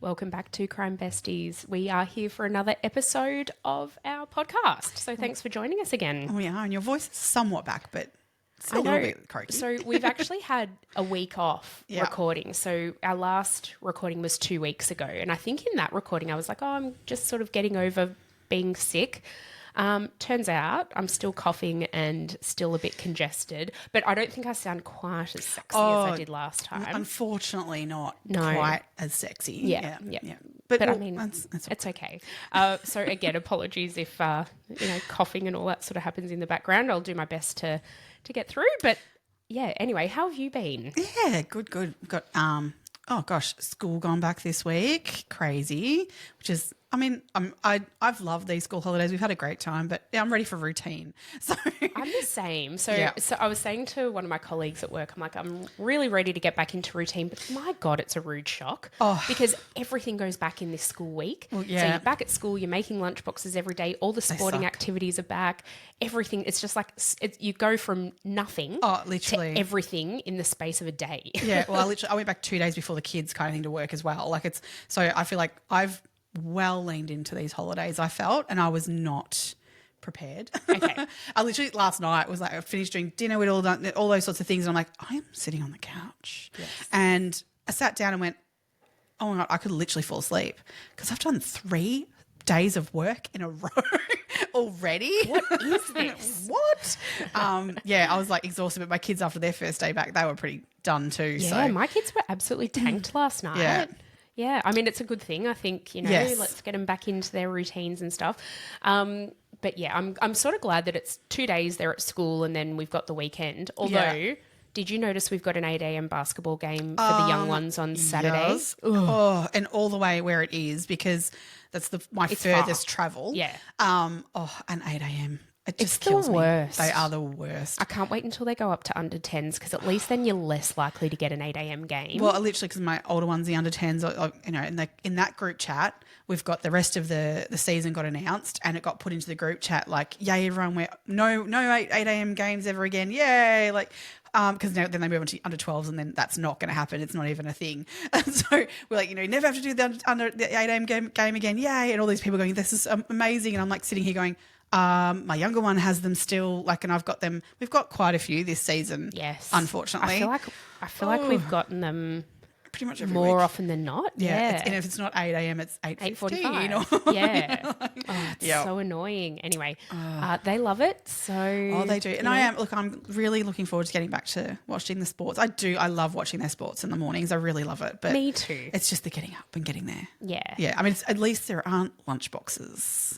Welcome back to Crime Besties. We are here for another episode of our podcast. So thanks for joining us again. We are, and your voice is somewhat back, but still a little bit croaky. So we've actually had a week off recording. So our last recording was 2 weeks ago. And I think in that recording I was like, I'm just sort of getting over being sick. Turns out I'm still coughing and still a bit congested, but I don't think I sound quite as sexy as I did last time. Unfortunately, not quite as sexy. Yeah. But I mean, it's okay. So again, apologies if coughing and all that sort of happens in the background. I'll do my best to get through. But yeah, anyway, how have you been? Yeah, good. Got school gone back this week. Crazy, which is. I mean, I've loved these school holidays. We've had a great time, but I'm ready for routine. So I'm the same. So I was saying to one of my colleagues at work, I'm like, I'm really ready to get back into routine, but my God, it's a rude shock because everything goes back in this school week. Well, yeah. So you're back at school, you're making lunchboxes every day, all the sporting activities are back, everything. It's just like you go from nothing literally to everything in the space of a day. Yeah, well, I went back 2 days before the kids kind of thing to work as well. So I feel like I've well leaned into these holidays, I felt, and I was not prepared. Okay. I literally last night was like, I finished doing dinner, we'd all done all those sorts of things, and I'm like, I am sitting on the couch. Yes. And I sat down and went, oh my God, I could literally fall asleep because I've done 3 days of work in a row already. What is this? What? I was like exhausted, but my kids after their first day back, they were pretty done too. Yeah, so my kids were absolutely tanked last night. Yeah, I mean, it's a good thing, I think, let's get them back into their routines and stuff. But yeah, I'm sort of glad that it's 2 days they're at school and then we've got the weekend. Although, did you notice we've got an 8 a.m. basketball game for the young ones on Saturday? Yes. Oh, and all the way where it is because that's my furthest travel. Yeah. And 8 a.m. It just kills the worst. Me. They are the worst. I can't wait until they go up to under 10s because at least then you're less likely to get an 8 a.m. game. Well, literally because my older ones, the under 10s, in that group chat, we've got the rest of the season got announced and it got put into the group chat like, yay, everyone, we're no 8 a.m. games ever again. Yay. Like, because then they move on to under 12s and then that's not going to happen. It's not even a thing. And so we're like, never have to do the 8 a.m. game again. Yay. And all these people going, this is amazing. And I'm like sitting here going, my younger one has them still, and I've got them. We've got quite a few this season. Yes, unfortunately. I feel like we've gotten them pretty much every more week. Often than not. Yeah. And if it's not 8 a.m., it's 8:45. Yeah. It's so annoying. Anyway, they love it. So they do. And I'm really looking forward to getting back to watching the sports. I love watching their sports in the mornings. I really love it. But me too. It's just the getting up and getting there. Yeah. Yeah. I mean, at least there aren't lunch boxes.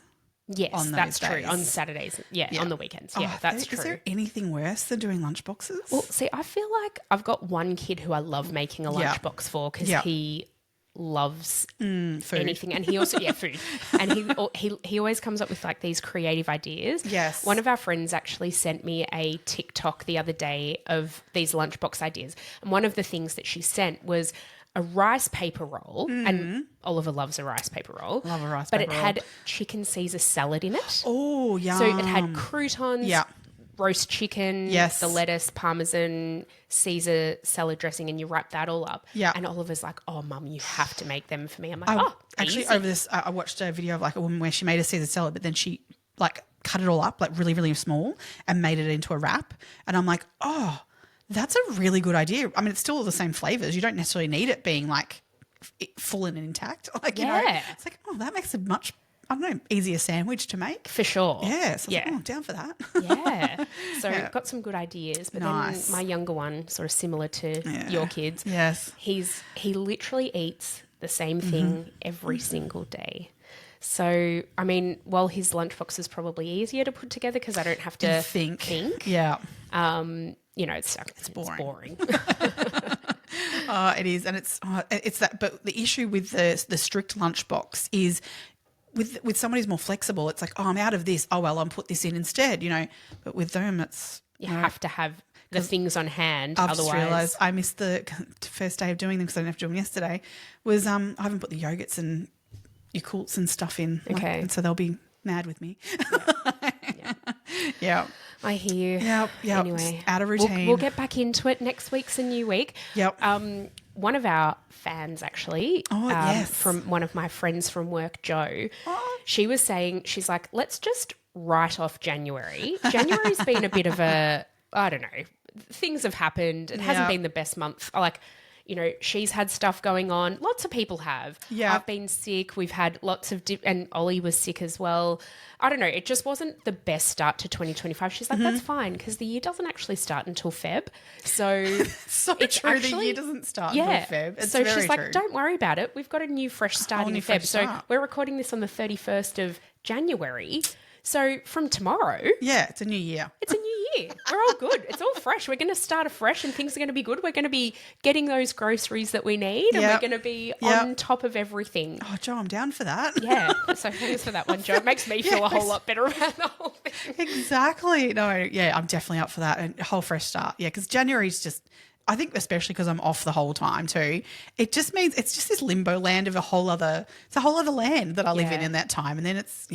Yes, that's true. On Saturdays, on the weekends. Yeah, that's true. Is there anything worse than doing lunchboxes? Well, see, I feel like I've got one kid who I love making a lunchbox for because he loves food. Anything, and he also food, and he always comes up with like these creative ideas. Yes, one of our friends actually sent me a TikTok the other day of these lunchbox ideas, and one of the things that she sent was a rice paper roll, and Oliver loves a rice paper roll. Love a rice paper roll. But it had chicken Caesar salad in it. Oh, yum. So it had croutons, roast chicken, the lettuce, parmesan, Caesar salad dressing, and you wrap that all up. Yeah. And Oliver's like, oh, Mum, you have to make them for me. I'm like, actually, easy. over this, I watched a video of like a woman where she made a Caesar salad, but then she like cut it all up like really, really small and made it into a wrap. And I'm like, oh, that's a really good idea. I mean, it's still the same flavors. You don't necessarily need it being like full and intact. Like, it's like, oh, that makes a much, easier sandwich to make. For sure. Yeah. So I was like, I'm down for that. Yeah. So got some good ideas. But then my younger one, sort of similar to your kids. Yes. He literally eats the same thing every single day. So, I mean, while his lunchbox is probably easier to put together because I don't have to think. Yeah. It's boring. It is, and it's that. But the issue with the strict lunchbox is with someone who's more flexible. It's like, oh, I'm out of this. Oh well, I'll put this in instead. But with them, it's you have to have the things on hand. I've otherwise, just realised I missed the first day of doing them because I didn't have to do them yesterday. Was I haven't put the yogurts and Yakults and stuff in. Okay, and so they'll be mad with me. Yeah. I hear. Yep. Anyway, just out of routine. We'll get back into it. Next week's a new week. Yep. one of our fans actually, yes. from one of my friends from work, Jo, she was saying, she's like, let's just write off January. January's been a bit of a, I don't know, things have happened. It hasn't been the best month. Like, you know, she's had stuff going on. Lots of people have. Yeah. I've been sick. We've had lots of, and Ollie was sick as well. I don't know. It just wasn't the best start to 2025. She's like, that's fine because the year doesn't actually start until Feb. So So it's true. actually, The year doesn't start until Feb. It's so very she's true. like, don't worry about it. We've got a new fresh start in new Feb. fresh So start. we're recording this on the 31st of January. So from tomorrow, Yeah, it's a new year. it's a new year. We're all good. It's all fresh. We're going to start afresh and things are going to be good. We're going to be getting those groceries that we need and we're going to be on top of everything. Oh, Jo, I'm down for that. Yeah. So thanks for that one, Jo. It makes me feel a whole lot better about the whole thing. Exactly. No, yeah, I'm definitely up for that. And a whole fresh start. Yeah, because January's just, I think especially because I'm off the whole time too, it just means it's just this limbo land of it's a whole other land that I live in that time. And then it's,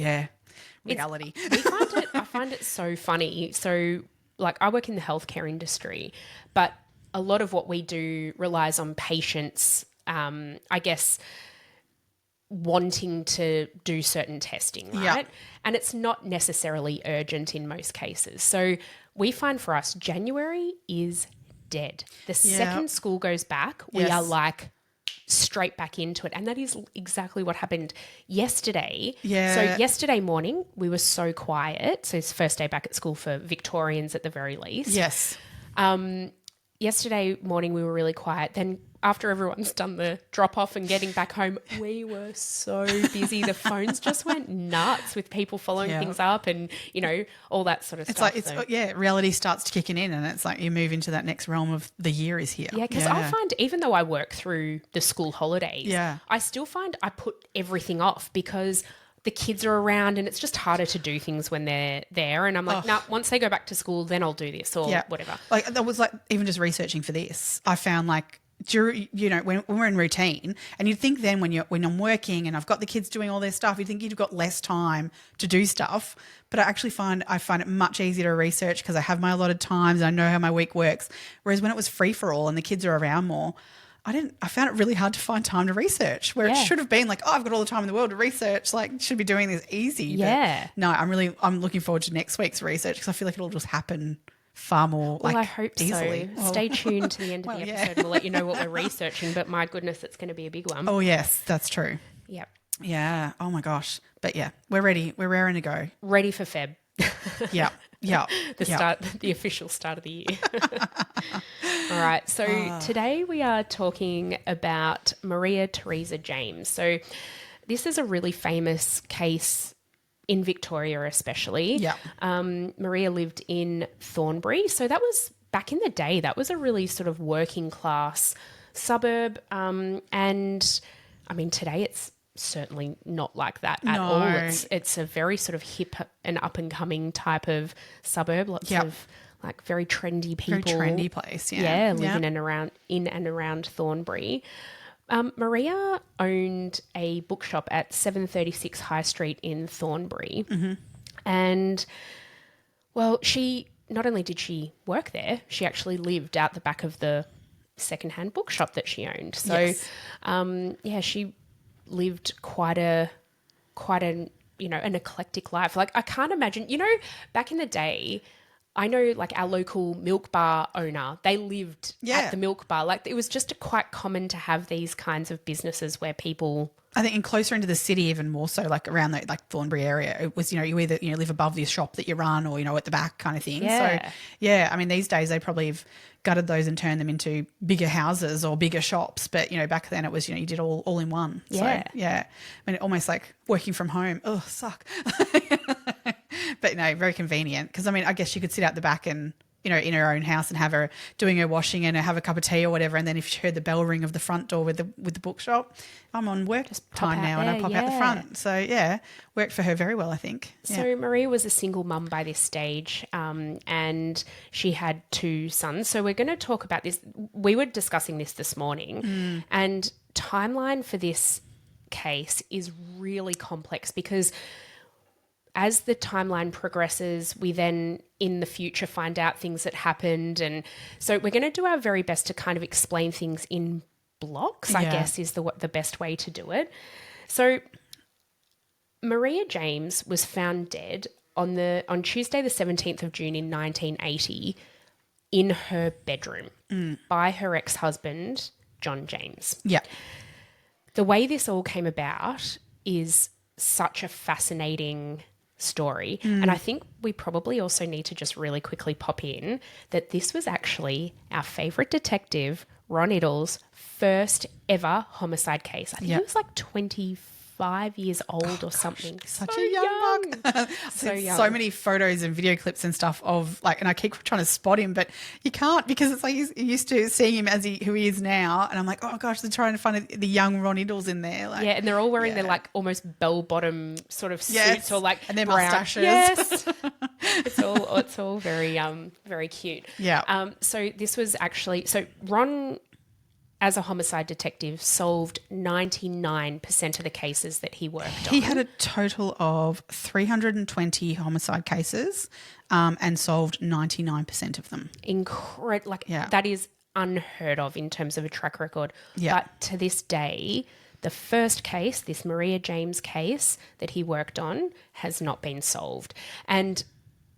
reality. I find it so funny. So, like, I work in the healthcare industry, but a lot of what we do relies on patients, I guess, wanting to do certain testing, right? Yeah. And it's not necessarily urgent in most cases. So we find for us, January is dead. The second school goes back, we are like straight back into it. And that is exactly what happened yesterday. Yeah. So yesterday morning, we were so quiet. So it's first day back at school for Victorians at the very least. Yes. Yesterday morning, we were really quiet. Then after everyone's done the drop off and getting back home, we were so busy. The phones just went nuts with people following things up and, you know, all that sort of stuff. It's like, reality starts kicking in and it's like you move into that next realm of the year is here. Yeah, because I find even though I work through the school holidays, I still find I put everything off because the kids are around and it's just harder to do things when they're there. And I'm like, no, once they go back to school, then I'll do this or whatever. Like that was like even just researching for this, I found like, you know, when we're in routine and you'd think then when I'm working and I've got the kids doing all their stuff, you'd think you've got less time to do stuff. But I find it much easier to research because I have my allotted times and I know how my week works. Whereas when it was free for all and the kids are around more, I found it really hard to find time to research where it should have been like, oh, I've got all the time in the world to research. Like should be doing this easy. Yeah. But no, I'm looking forward to next week's research because I feel like it'll just happen far more I hope easily. so. Stay tuned to the end of the episode. We'll let you know what we're researching, but my goodness, it's going to be a big one. Oh, yes, that's true. Yep. Yeah. Oh, my gosh. But, yeah, we're ready. We're raring to go. Ready for Feb. Yeah. Yeah. The official start of the year. All right. So today we are talking about Maria Theresa James. So this is a really famous case in Victoria especially. Yeah. Maria lived in Thornbury. So that was back in the day, that was a really sort of working class suburb. And I mean, today it's certainly not like that at all. It's a very sort of hip and up and coming type of suburb. Lots of like very trendy people. Very trendy place. Living in and around Thornbury. Maria owned a bookshop at 736 High Street in Thornbury. Mm-hmm. And, well, not only did she work there, she actually lived out the back of the secondhand bookshop that she owned. So, she lived quite a you know, an eclectic life. Like I can't imagine, you know, back in the day, I know like our local milk bar owner, they lived at the milk bar. Like it was just quite common to have these kinds of businesses where people... I think, and closer into the city even more so, like around the like Thornbury area, it was, you know, you either, you know, live above the shop that you run or, you know, at the back kind of thing. Yeah. So, yeah, I mean, these days they probably have gutted those and turned them into bigger houses or bigger shops. But, you know, back then it was, you know, you did all in one. Yeah. So, yeah. I mean, almost like working from home. Oh, suck. But, no, very convenient because, I mean, I guess you could sit out the back and, you know, in her own house and have her doing her washing and have a cup of tea or whatever. And then if she heard the bell ring of the front door with the bookshop, I'm on work time now and I pop out the front. So, yeah, worked for her very well, I think. Yeah. So Maria was a single mum by this stage and she had 2 sons. So we're going to talk about this. We were discussing this morning and timeline for this case is really complex because as the timeline progresses, we then in the future find out things that happened. And so we're going to do our very best to kind of explain things in blocks, I guess is the best way to do it. So Maria James was found dead on Tuesday the 17th of June in 1980 in her bedroom by her ex-husband, John James. Yeah. The way this all came about is such a fascinating story. And I think we probably also need to just really quickly pop in that this was actually our favourite detective, Ron Iddle's first ever homicide case. I think he was like 25 years old or something. Such a young buck. So young. So many photos and video clips and stuff of like, and I keep trying to spot him, but you can't because it's like you're used to seeing him as who he is now. And I'm like, oh gosh, they're trying to find the young Ron Iddles in there. Like, yeah, and they're all wearing their like almost bell-bottom sort of suits or like and their brown mustaches. Yes, it's all very very cute. Yeah. So this was actually Ron, as a homicide detective, solved 99% of the cases that he worked on. He had a total of 320 homicide cases and solved 99% of them. That is unheard of in terms of a track record. Yeah. But to this day, the first case, this Maria James case that he worked on, has not been solved. And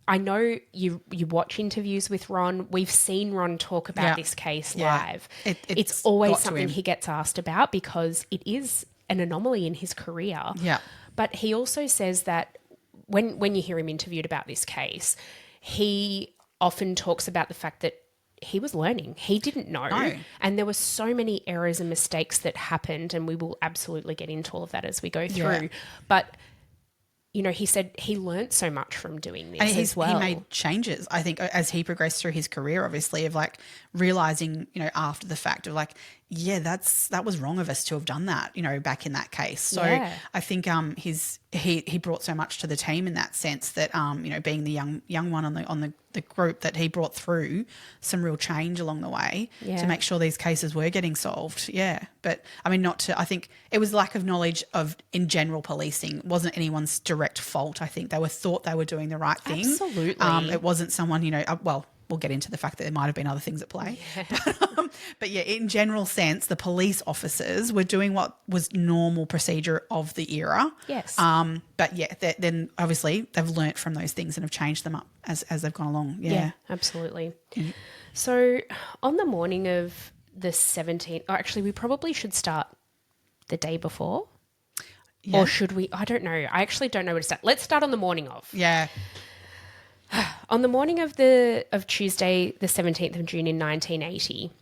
I know you watch interviews with Ron. We've seen Ron talk about this case live. It's always something he gets asked about because it is an anomaly in his career. Yeah. But he also says that when you hear him interviewed about this case, he often talks about the fact that he was learning. He didn't know. No. And there were so many errors and mistakes that happened, and we will absolutely get into all of that as we go through. Yeah. But you know, he said he learnt so much from doing this and as well. He made changes, I think, as he progressed through his career, obviously, of like realising, you know, after the fact of like, yeah, that was wrong of us to have done that, you know, back in that case. So I think he brought so much to the team in that sense that, you know, being the young one on the group, that he brought through some real change along the way to make sure these cases were getting solved. Yeah. But I mean, I think it was lack of knowledge in general policing. It wasn't anyone's direct fault. I think they thought they were doing the right thing. Absolutely. It wasn't someone, you know, we'll get into the fact that there might have been other things at play. Yeah. But yeah, in general sense, the police officers were doing what was normal procedure of the era. Yes. But yeah, then obviously they've learnt from those things and have changed them up as they've gone along. Yeah, absolutely. Mm-hmm. So on the morning of the 17th, actually we probably should start the day before. Yeah. Or should we? I don't know. I actually don't know where to start. Let's start on the morning of. Yeah. On the morning of Tuesday, the 17th of June in 1980,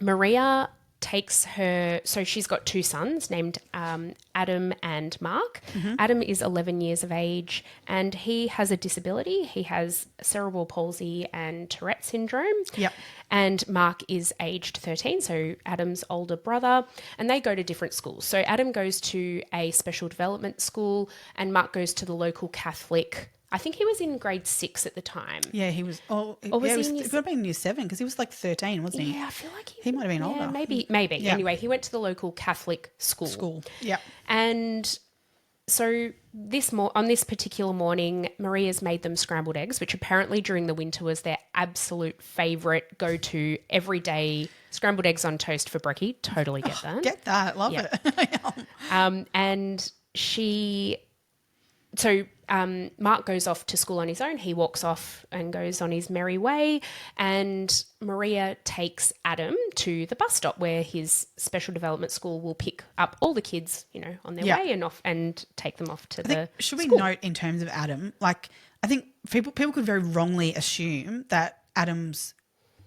Maria takes so she's got two sons named Adam and Mark. Mm-hmm. Adam is 11 years of age and he has a disability. He has cerebral palsy and Tourette syndrome. Yep. And Mark is aged 13, so Adam's older brother, and they go to different schools. So Adam goes to a special development school and Mark goes to the local Catholic. I think he was in grade 6 at the time. Yeah, he was. It could have been year 7 because he was like 13, wasn't he? Yeah, I feel like he might have been older. Maybe. Yeah. Anyway, he went to the local Catholic school. Yeah. And so on this particular morning, Maria's made them scrambled eggs, which apparently during the winter was their absolute favourite go-to everyday scrambled eggs on toast for brekkie. Totally get that. Get that. Love it. And Mark goes off to school on his own. He walks off and goes on his merry way, and Maria takes Adam to the bus stop where his special development school will pick up all the kids, you know, on their way and take them off to the Should school. we note in terms of Adam, like I think people could very wrongly assume that Adam's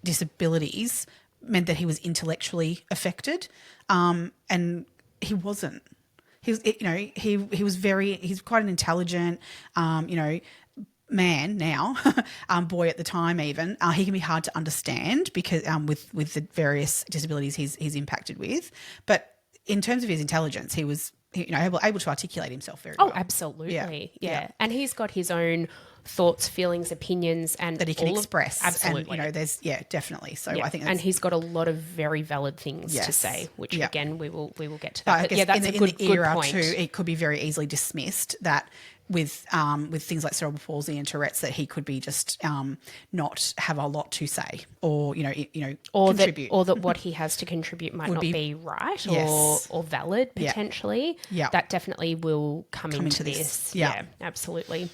disabilities meant that he was intellectually affected, and he wasn't. He's quite an intelligent, man now, boy at the time even. He can be hard to understand because with the various disabilities he's impacted with. But in terms of his intelligence, he was able to articulate himself very well. Oh, absolutely, yeah. And he's got his own thoughts, feelings, opinions, and that he can express. Absolutely, and, definitely. So I think, and he's got a lot of very valid things to say, which again we will get to that. But I guess that's in a the good era point. too, it could be very easily dismissed that with things like cerebral palsy and Tourette's that he could be just not have a lot to say, or or contribute, that what he has to contribute might not be right Yes. or valid potentially. Yeah. That definitely will come into this. Yeah. Absolutely.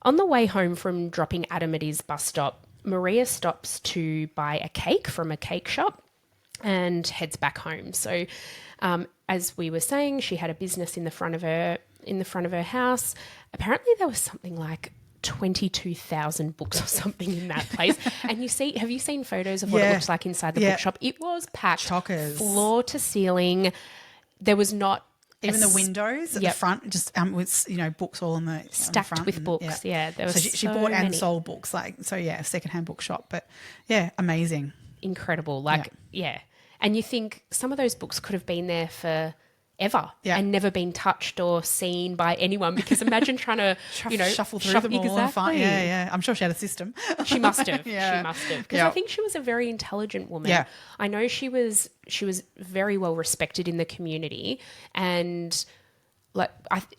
On the way home from dropping Adam at his bus stop, Maria stops to buy a cake from a cake shop and heads back home. So, as we were saying, she had a business in the front of her house. Apparently, there was something like 22,000 books or something in that place. And have you seen photos of what it looks like inside the bookshop? It was packed, chockers, floor to ceiling. There was not even the windows at the front, just with books all in the stacked on the front with books. There was she bought many. and sold books, secondhand bookshop. But amazing, incredible, And you think some of those books could have been there for ever and never been touched or seen by anyone, because imagine trying to shuffle through them all and find. I'm sure she had a system. She must have. She must have, because I think she was a very intelligent woman. I know she was very well respected in the community, and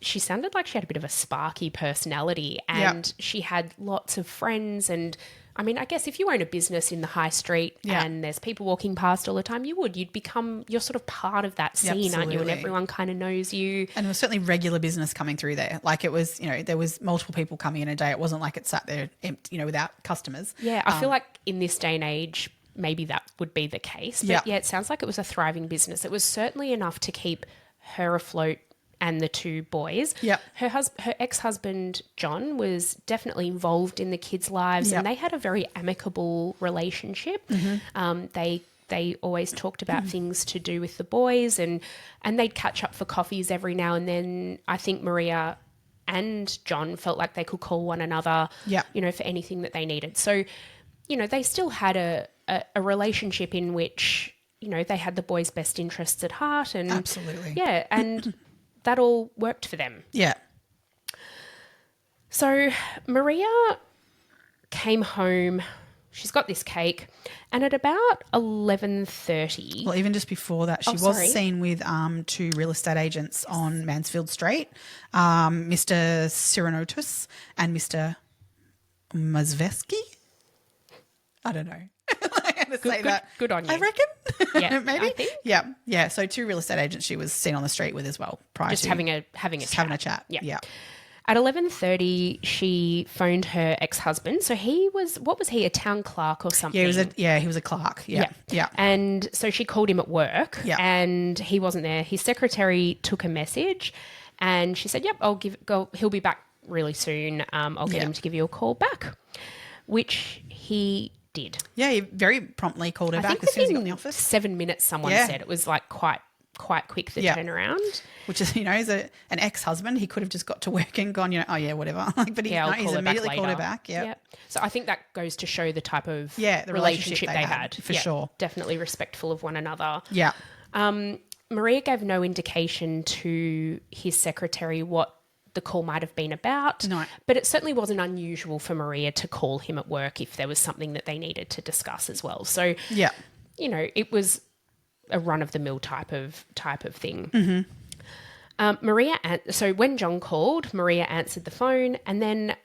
she sounded like she had a bit of a sparky personality, and she had lots of friends. And I mean, I guess if you own a business in the high street and there's people walking past all the time, you're sort of part of that scene, aren't you? And everyone kind of knows you. And there was certainly regular business coming through there. Like it was, there was multiple people coming in a day. It wasn't like it sat there empty, without customers. Yeah, I feel like in this day and age, maybe that would be the case. But it sounds like it was a thriving business. It was certainly enough to keep her afloat and the two boys. Yep. Her ex-husband, John, was definitely involved in the kids' lives, and they had a very amicable relationship. They always talked about things to do with the boys, and they'd catch up for coffees every now and then. I think Maria and John felt like they could call one another, for anything that they needed. So, they still had a relationship in which, they had the boys' best interests at heart. And absolutely. Yeah, and that all worked for them. Yeah. So Maria came home. She's got this cake, and at about 11:30. Well, even just before that, she was seen with two real estate agents on Mansfield Street, Mr. Cyranotus and Mr. Mazveski. I don't know. Good on you. I reckon. Yeah, maybe. I think. Yeah. So two real estate agents she was seen on the street with as well. Having a chat. Yeah. At 11:30, she phoned her ex-husband. So what was he, a town clerk or something? Yeah, he was a clerk. Yeah. And so she called him at work, and he wasn't there. His secretary took a message, and she said, "Yep, he'll be back really soon. I'll get him to give you a call back," which he did. Yeah, he very promptly called her back as soon as he got in the office. 7 minutes, someone said. It was like quite quick, the turnaround. Which is, as an ex-husband, he could have just got to work and gone, whatever. But he's immediately called her back. Yeah. So I think that goes to show the type of the relationship they had. For sure. Definitely respectful of one another. Yeah. Maria gave no indication to his secretary what the call might have been about. No. But it certainly wasn't unusual for Maria to call him at work if there was something that they needed to discuss as well. So, it was a run-of-the-mill type of thing. Mm-hmm. So when John called, Maria answered the phone, and then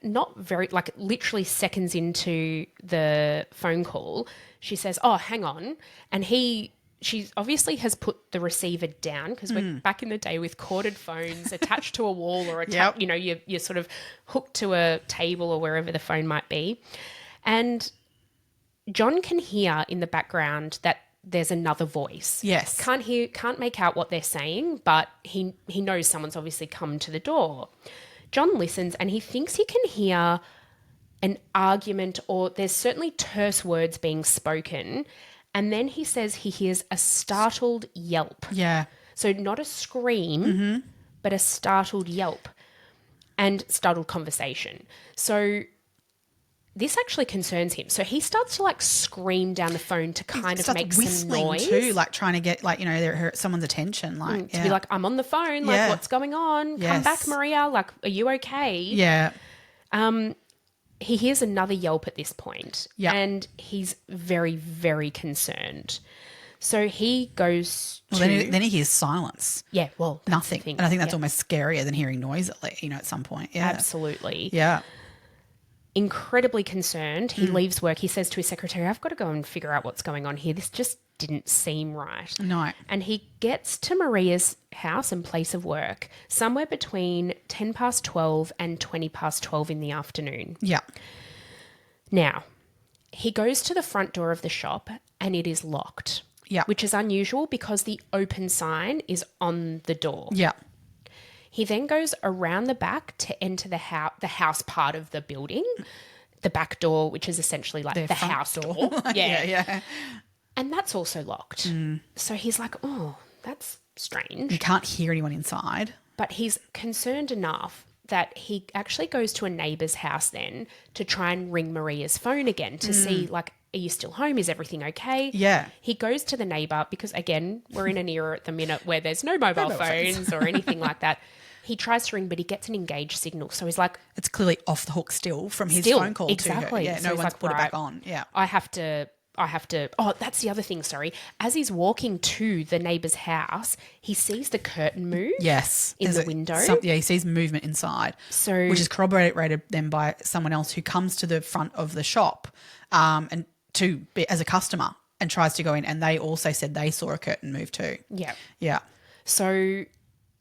literally seconds into the phone call, she says, "Oh, hang on," and she obviously has put the receiver down, because we're back in the day with corded phones attached to a wall or you're sort of hooked to a table or wherever the phone might be. And John can hear in the background that there's another voice. Yes. Can't make out what they're saying, but he knows someone's obviously come to the door. John listens, and he thinks he can hear an argument, or there's certainly terse words being spoken. And then he says he hears a startled yelp. Yeah. So not a scream, but a startled yelp and startled conversation. So this actually concerns him. So he starts to scream down the phone to kind of make some noise. Too, trying to get someone's attention. To be like, "I'm on the phone. What's going on? Yes. Come back, Maria. Are you okay?" Yeah. He hears another yelp at this point, yeah, and he's very, very concerned. So he goes to... Well, then he hears silence. Yeah, well, that's Nothing. the thing. And I think that's Yeah. almost scarier than hearing noise at some point. Yeah. Absolutely. Yeah. Incredibly concerned. Mm. He leaves work. He says to his secretary, I've got to go and figure out what's going on here. This just didn't seem right. No. And he gets to Maria's house and place of work somewhere between 10 past 12 and 20 past 12 in the afternoon. Yeah. Now, he goes to the front door of the shop and it is locked. Yeah. Which is unusual because the open sign is on the door. Yeah. He then goes around the back to enter the house part of the building, the back door, which is essentially like the house door. Yeah. And that's also locked. So he's like, oh, that's strange. You can't hear anyone inside. But he's concerned enough that he actually goes to a neighbour's house then to try and ring Maria's phone again to see, like, are you still home? Is everything okay? Yeah. He goes to the neighbour because, again, we're in an era at the minute where there's no mobile phones or anything like that. He tries to ring, but he gets an engaged signal. So he's like... It's clearly off the hook still from his phone call to her. Yeah, So no he's one's like, put it back right, on. Yeah. I have to... Oh, that's the other thing, sorry. As he's walking to the neighbour's house, he sees the curtain move. Yes. In the window. He sees movement inside. So... Which is corroborated then by someone else who comes to the front of the shop and as a customer and tries to go in, and they also said they saw a curtain move too. Yeah. Yeah. So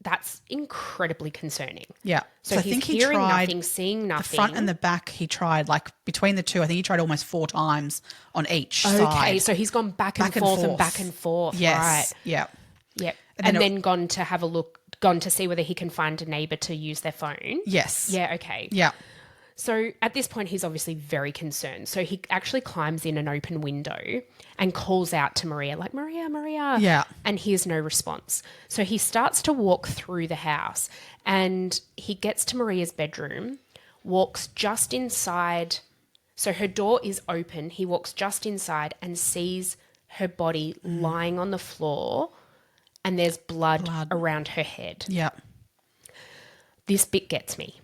that's incredibly concerning. Yeah. So I he's think he hearing tried nothing, seeing nothing. the front and the back. He tried, like, between the two. I think he tried almost 4 times on each Okay, side. so he's gone back and forth and back and forth. Yes. Right. Yeah. Yep. And then gone to have a look, gone to see whether he can find a neighbour to use their phone. Yes. Yeah, okay. Yeah. So at this point, he's obviously very concerned. So he actually climbs in an open window and calls out to Maria, like, Maria, Maria. Yeah. And hears no response. So he starts to walk through the house and he gets to Maria's bedroom, walks just inside. So her door is open. He walks just inside and sees her body lying on the floor and there's blood around her head. Yeah. This bit gets me.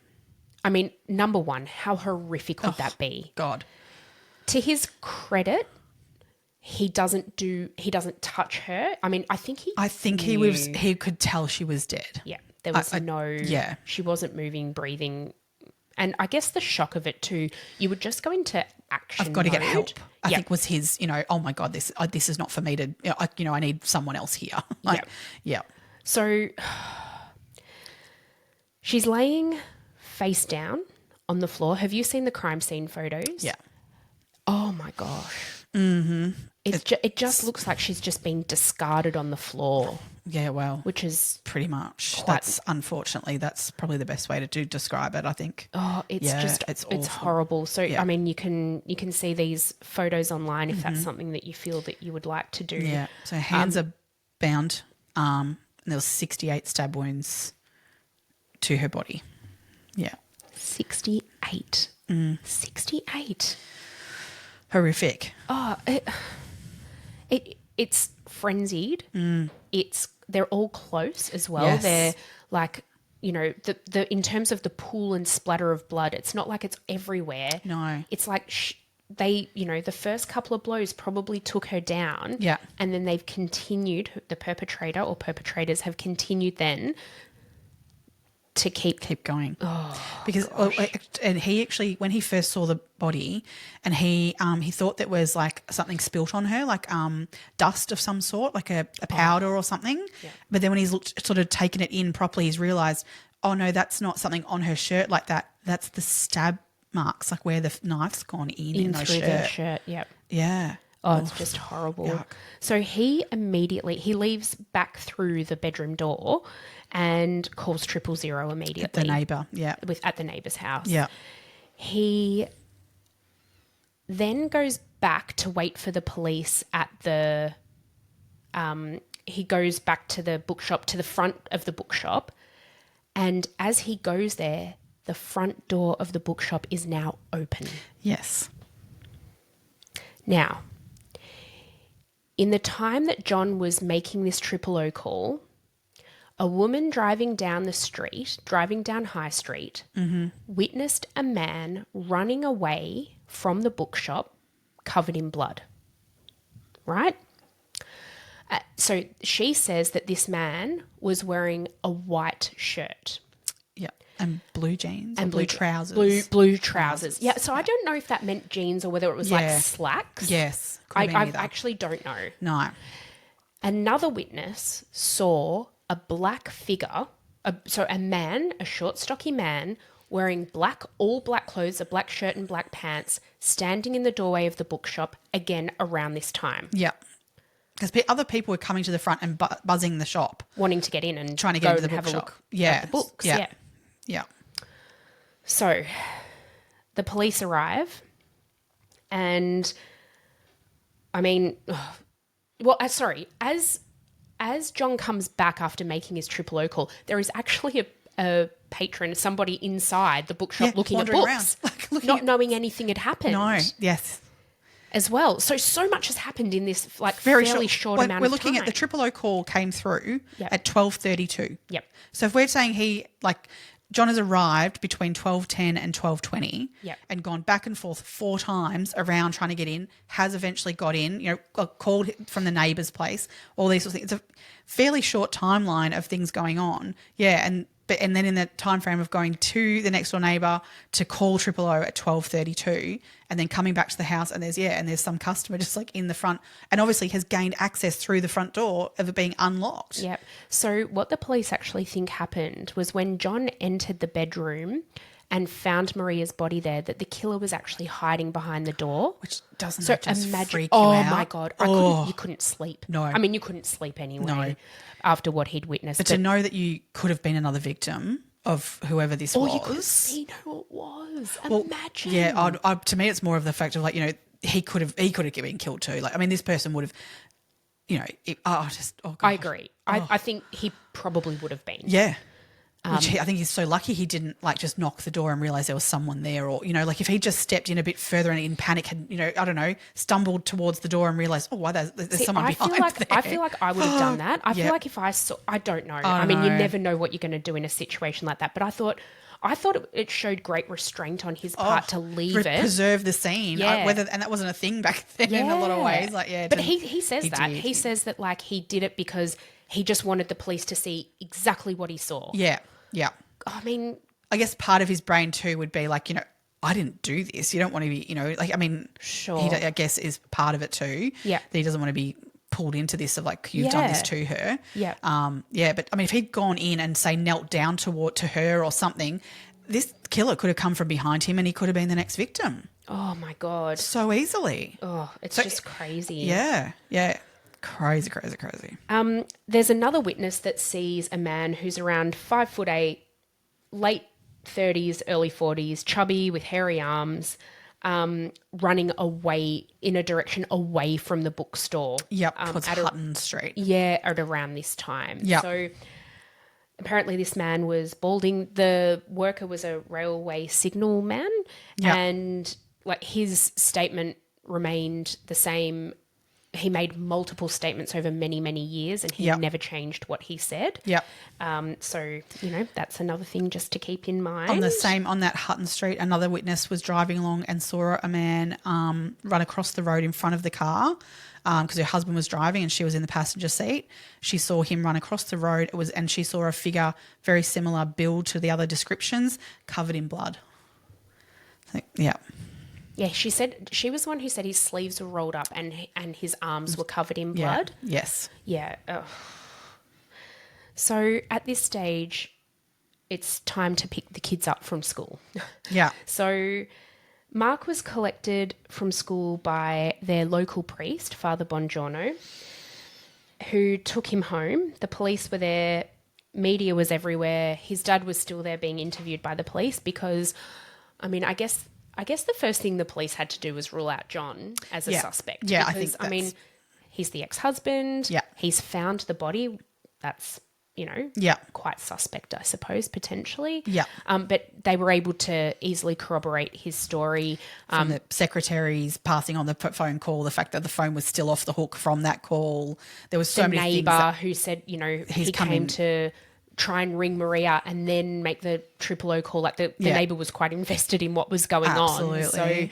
I mean, number one, how horrific would that be? God. To his credit, he doesn't touch her. I mean, I think he could tell she was dead. Yeah, there was she wasn't moving, breathing. And I guess the shock of it too, you would just go into action I've got to get mode. help. I think was his, oh my God, this is not for me to, I need someone else here. Yeah. So she's laying face down on the floor. Have you seen the crime scene photos? Yeah. Oh my gosh. Mm-hmm. It just looks like she's just been discarded on the floor. Yeah, well, which is pretty much. That's probably the best way to describe it, I think. Oh, it's horrible. So I mean, you can see these photos online if that's something that you feel that you would like to do. Yeah. So hands are bound. And there was 68 stab wounds to her body. Yeah. 68. 68. Horrific. Oh, it's frenzied. They're all close as well. Yes. They're like, the in terms of the pool and splatter of blood, it's not like it's everywhere. No. It's like the first couple of blows probably took her down. Yeah. And then they've continued, the perpetrator or perpetrators have continued then to keep going. Oh, because and he actually, when he first saw the body, and he thought that was like something spilt on her, like dust of some sort, like a powder or something. Yeah. But then when he's sort of taken it in properly, he's realised, oh no, that's not something on her shirt like that. That's the stab marks, like where the knife's gone in her through shirt. the shirt. Yep. Yeah. Oh, it's just horrible. Yuck. So he leaves back through the bedroom door and calls 000 immediately. At the neighbour, yeah. At the neighbour's house. Yeah. He then goes back to wait for the police at the he goes back to the bookshop, to the front of the bookshop, and as he goes there, the front door of the bookshop is now open. Yes. Now, in the time that John was making this 000 call, a woman driving down High Street, witnessed a man running away from the bookshop covered in blood. Right? So she says that this man was wearing a white shirt. Yeah. And blue jeans and blue trousers. Blue trousers. Yeah. So I don't know if that meant jeans or whether it was like slacks. Yes. I actually don't know. No. Another witness saw a black figure, a man, a short, stocky man, wearing all black clothes, a black shirt and black pants, standing in the doorway of the bookshop again around this time. Yeah. Because other people were coming to the front and buzzing the shop. Wanting to get in and trying to get into the have bookshop. A look at the books. Yeah. Yeah. So the police arrive and, I mean, as John comes back after making his triple O call, there is actually a patron, somebody inside the bookshop looking at books, around, not knowing anything had happened. No, yes. As well. So much has happened in this fairly short amount of time. We're looking at the triple O call came through at 12:32. Yep. So if we're saying John has arrived between 12:10 and 12:20 and gone back and forth 4 times around trying to get in, has eventually got in, called from the neighbour's place, all these sorts of things. It's a fairly short timeline of things going on. Yeah, and then in the time frame of going to the next door neighbour to call triple O at 12:32 and then coming back to the house and there's some customer just in the front and obviously has gained access through the front door of it being unlocked. Yep. So what the police actually think happened was when John entered the bedroom and found Maria's body there, that the killer was actually hiding behind the door. Which doesn't just freak you out? out? Oh, my God. You couldn't sleep. No. I mean, you couldn't sleep anyway after what he'd witnessed. But to know that you could have been another victim of whoever this was. Or you could have seen who it was. Imagine. Yeah, to me it's more of the fact of he could have been killed too. This person would have, God. I agree. I think he probably would have been. Yeah. Which I think he's so lucky he didn't just knock the door and realise there was someone there, or if he just stepped in a bit further and in panic had I don't know, stumbled towards the door and realised there's someone behind there. I feel like I would have done that. I feel like if I saw, I don't know. I mean, you never know what you're going to do in a situation like that. But I thought it showed great restraint on his part to leave it, preserve the scene. Yeah. And that wasn't a thing back then in a lot of ways. But he says that he says that he did it because he just wanted the police to see exactly what he saw. Yeah. Yeah. I mean, I guess part of his brain too would be I didn't do this. You don't want to be, sure. He, I guess, is part of it too. Yeah. That he doesn't want to be pulled into this of you've done this to her. Yeah. But if he'd gone in and say knelt down to her or something, this killer could have come from behind him and he could have been the next victim. Oh my God. So easily. Oh, it's just crazy. Yeah. Yeah. Crazy. There's another witness that sees a man who's around 5'8", late 30s, early 40s, chubby with hairy arms, running away in a direction away from the bookstore. Yep, towards Hutton Street. Yeah, at around this time. Yep. So apparently this man was balding. The worker was a railway signal man, and his statement remained the same. He made multiple statements over many, many years and he never changed what he said. Yep. So, that's another thing just to keep in mind. On that Hutton Street, another witness was driving along and saw a man run across the road in front of the car because her husband was driving and she was in the passenger seat. She saw him run across the road and she saw a figure very similar build to the other descriptions, covered in blood. Yeah. Yeah, she said she was the one who said his sleeves were rolled up and his arms were covered in blood. Yeah. Yes. Yeah. Ugh. So at this stage, it's time to pick the kids up from school. Yeah. So Mark was collected from school by their local priest, Father Bongiorno, who took him home. The police were there. Media was everywhere. His dad was still there being interviewed by the police because, I guess the first thing the police had to do was rule out John as a suspect. Yeah, because, I think he's the ex-husband. Yeah. He's found the body. That's, quite suspect, I suppose, potentially. Yeah. But they were able to easily corroborate his story. From the secretaries passing on the phone call, the fact that the phone was still off the hook from that call. There was so many things. The neighbour who said, he came to try and ring Maria and then make the 000 call. Like the neighbour was quite invested in what was going on. So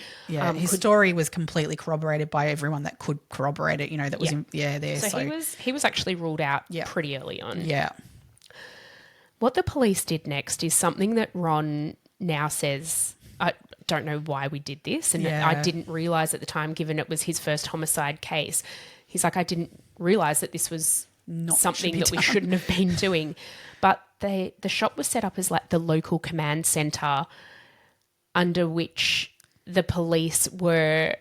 his story was completely corroborated by everyone that could corroborate it. That was there. So he was actually ruled out pretty early on. Yeah. What the police did next is something that Ron now says, I don't know why we did this, and I didn't realise at the time, given it was his first homicide case. He's like, I didn't realise that this was not something that we shouldn't have been doing. But the shop was set up as like the local command centre under which the police were,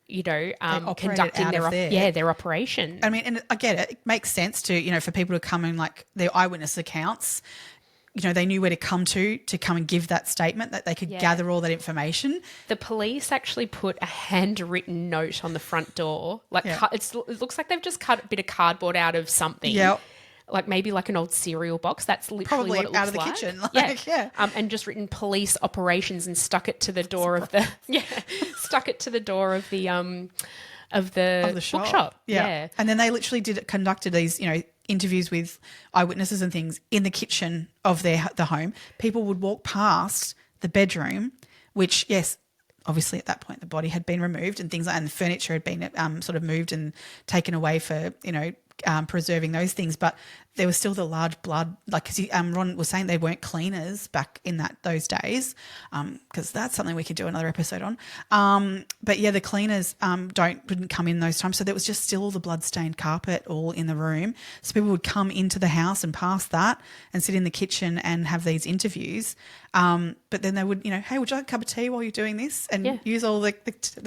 conducting their operations. I mean, and I get it. It makes sense to, for people to come and like their eyewitness accounts, they knew where to come and give that statement, that they could gather all that information. The police actually put a handwritten note on the front door. Like it looks like they've just cut a bit of cardboard out of something. Yeah. Like maybe like an old cereal box. That's literally what it looks like. Out of the kitchen. And just written police operations and stuck it to the door of the bookshop. Yeah. And then they literally conducted these, interviews with eyewitnesses and things in the kitchen of the home. People would walk past the bedroom, which, yes, obviously at that point the body had been removed and things, and the furniture had been sort of moved and taken away for, preserving those things. But there was still the large blood, like, because Ron was saying they weren't cleaners back in those days, because that's something we could do another episode on. But yeah, the cleaners didn't come in those times, so there was just still the blood-stained carpet all in the room. So people would come into the house and pass that and sit in the kitchen and have these interviews. But then they would, hey, would you like a cup of tea while you're doing this? And use all the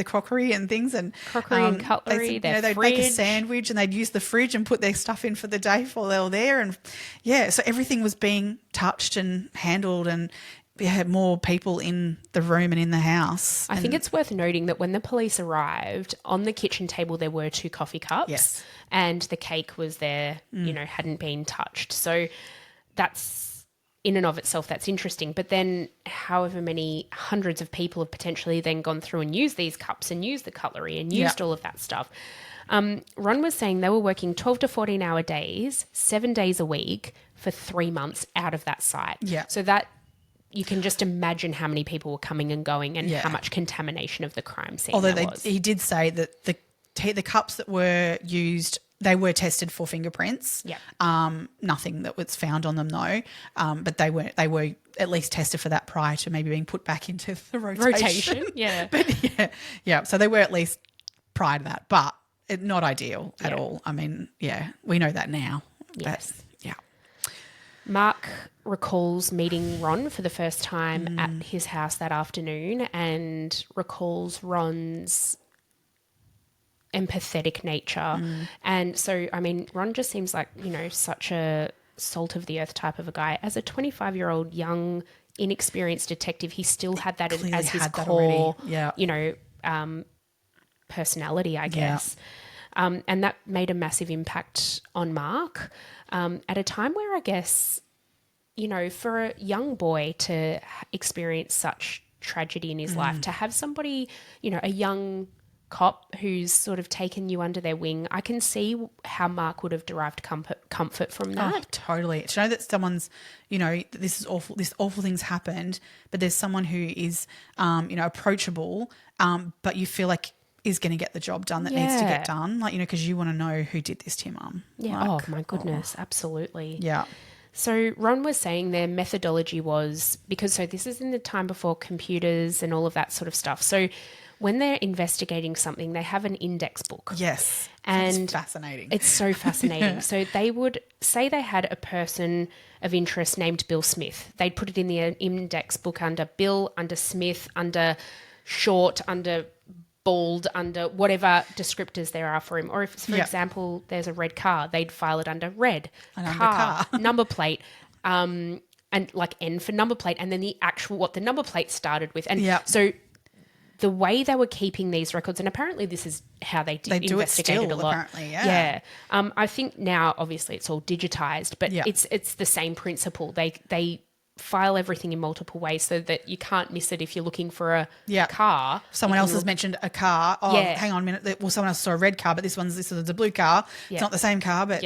crockery and things, and crockery and cutlery. They'd make a sandwich and they'd use the fridge and put their stuff in for the day while they were there. And so everything was being touched and handled, and we had more people in the room and in the house. I think it's worth noting that when the police arrived, on the kitchen table there were 2 coffee cups, and the cake was there, hadn't been touched. So that's, in and of itself, that's interesting. But then however many hundreds of people have potentially then gone through and used these cups and used the cutlery and used all of that stuff. Ron was saying they were working 12 to 14-hour days, 7 days a week for 3 months out of that site. Yeah. So that you can just imagine how many people were coming and going and how much contamination of the crime scene there was. He did say that the cups that were used, they were tested for fingerprints. Yeah. Nothing that was found on them, though. But they were at least tested for that prior to maybe being put back into the rotation. Yeah. But so they were at least prior to that, but not ideal at all. I mean, we know that now. Yes. But, Mark recalls meeting Ron for the first time at his house that afternoon, and recalls Ron's empathetic nature. And so, I mean, Ron just seems like, such a salt of the earth type of a guy. As a 25-year-old young, inexperienced detective, he still had that as his core, personality, I guess. And that made a massive impact on Mark at a time where, I guess, for a young boy to experience such tragedy in his life, to have somebody, a young cop who's sort of taken you under their wing, I can see how Mark would have derived comfort from that. Oh, totally. To know that someone's, this is awful, this awful thing's happened, but there's someone who is, approachable, but you feel like is going to get the job done that needs to get done, like, because you want to know who did this to your mum. Yeah. Like, oh my goodness, absolutely. Yeah. So Ron was saying their methodology was, because this is in the time before computers and all of that sort of stuff. So when they're investigating something, they have an index book. Yes. And it's fascinating. It's so fascinating. So they would say they had a person of interest named Bill Smith. They'd put it in the index book under Bill, under Smith, under short, under bald, under whatever descriptors there are for him. Or if, for example, there's a red car, they'd file it under red, car. Number plate, and like N for number plate, and then the actual, what the number plate started with. And so the way they were keeping these records, and apparently this is how they investigated it still, a lot. Apparently, yeah. I think now obviously it's all digitized, but it's the same principle. They file everything in multiple ways so that you can't miss it if you're looking for a car. Someone else has mentioned a car. Oh, Yeah. hang on a minute. Well, someone else saw a red car, but this is a blue car. It's not the same car, but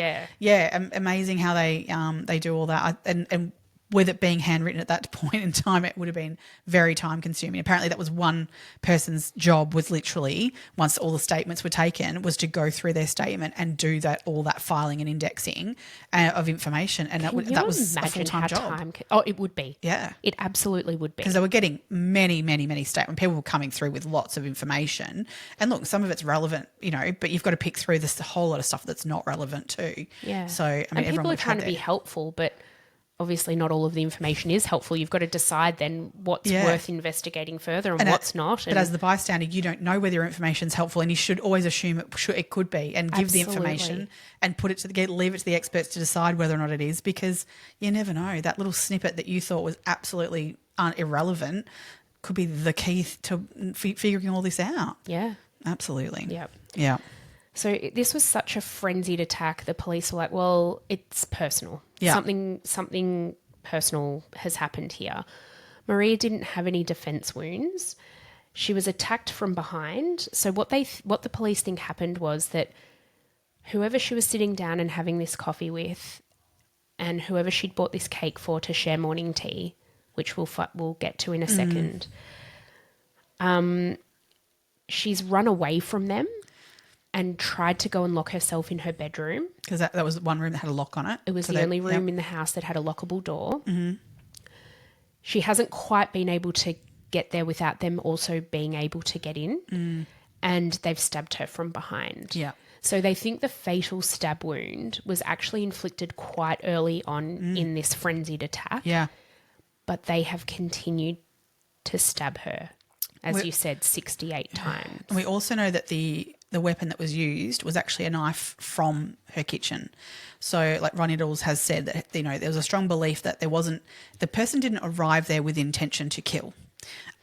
amazing how they do all that. And with it being handwritten at that point in time, it would have been very time consuming. Apparently that was one person's job, was literally, once all the statements were taken, was to go through their statement and do all that filing and indexing of information. And that was a full-time job. It would be. Yeah. It absolutely would be. Because they were getting many, many, many statements. People were coming through with lots of information. And look, some of it's relevant, but you've got to pick through this whole lot of stuff that's not relevant too. Yeah. So, I mean, and people are trying to be helpful, but obviously not all of the information is helpful. You've got to decide then what's worth investigating further and what's not. But as the bystander, you don't know whether your information is helpful, and you should always assume it could be, and give the information and leave it to the experts to decide whether or not it is, because you never know. That little snippet that you thought was absolutely irrelevant could be the key to figuring all this out. Yeah. Absolutely. Yeah. Yeah. So this was such a frenzied attack. The police were like, well, it's personal. Yeah. Something personal has happened here. Maria didn't have any defense wounds. She was attacked from behind. So what the police think happened was that whoever she was sitting down and having this coffee with, and whoever she'd bought this cake for to share morning tea, which we'll get to in a second, she's run away from them and tried to go and lock herself in her bedroom. Because that was one room that had a lock on it. It was the only room in the house that had a lockable door. Mm-hmm. She hasn't quite been able to get there without them also being able to get in. And they've stabbed her from behind. Yeah. So they think the fatal stab wound was actually inflicted quite early on in this frenzied attack. Yeah. But they have continued to stab her, as you said, 68 times. And we also know that the weapon that was used was actually a knife from her kitchen. So like Ron Iddles has said that, there was a strong belief that the person didn't arrive there with intention to kill,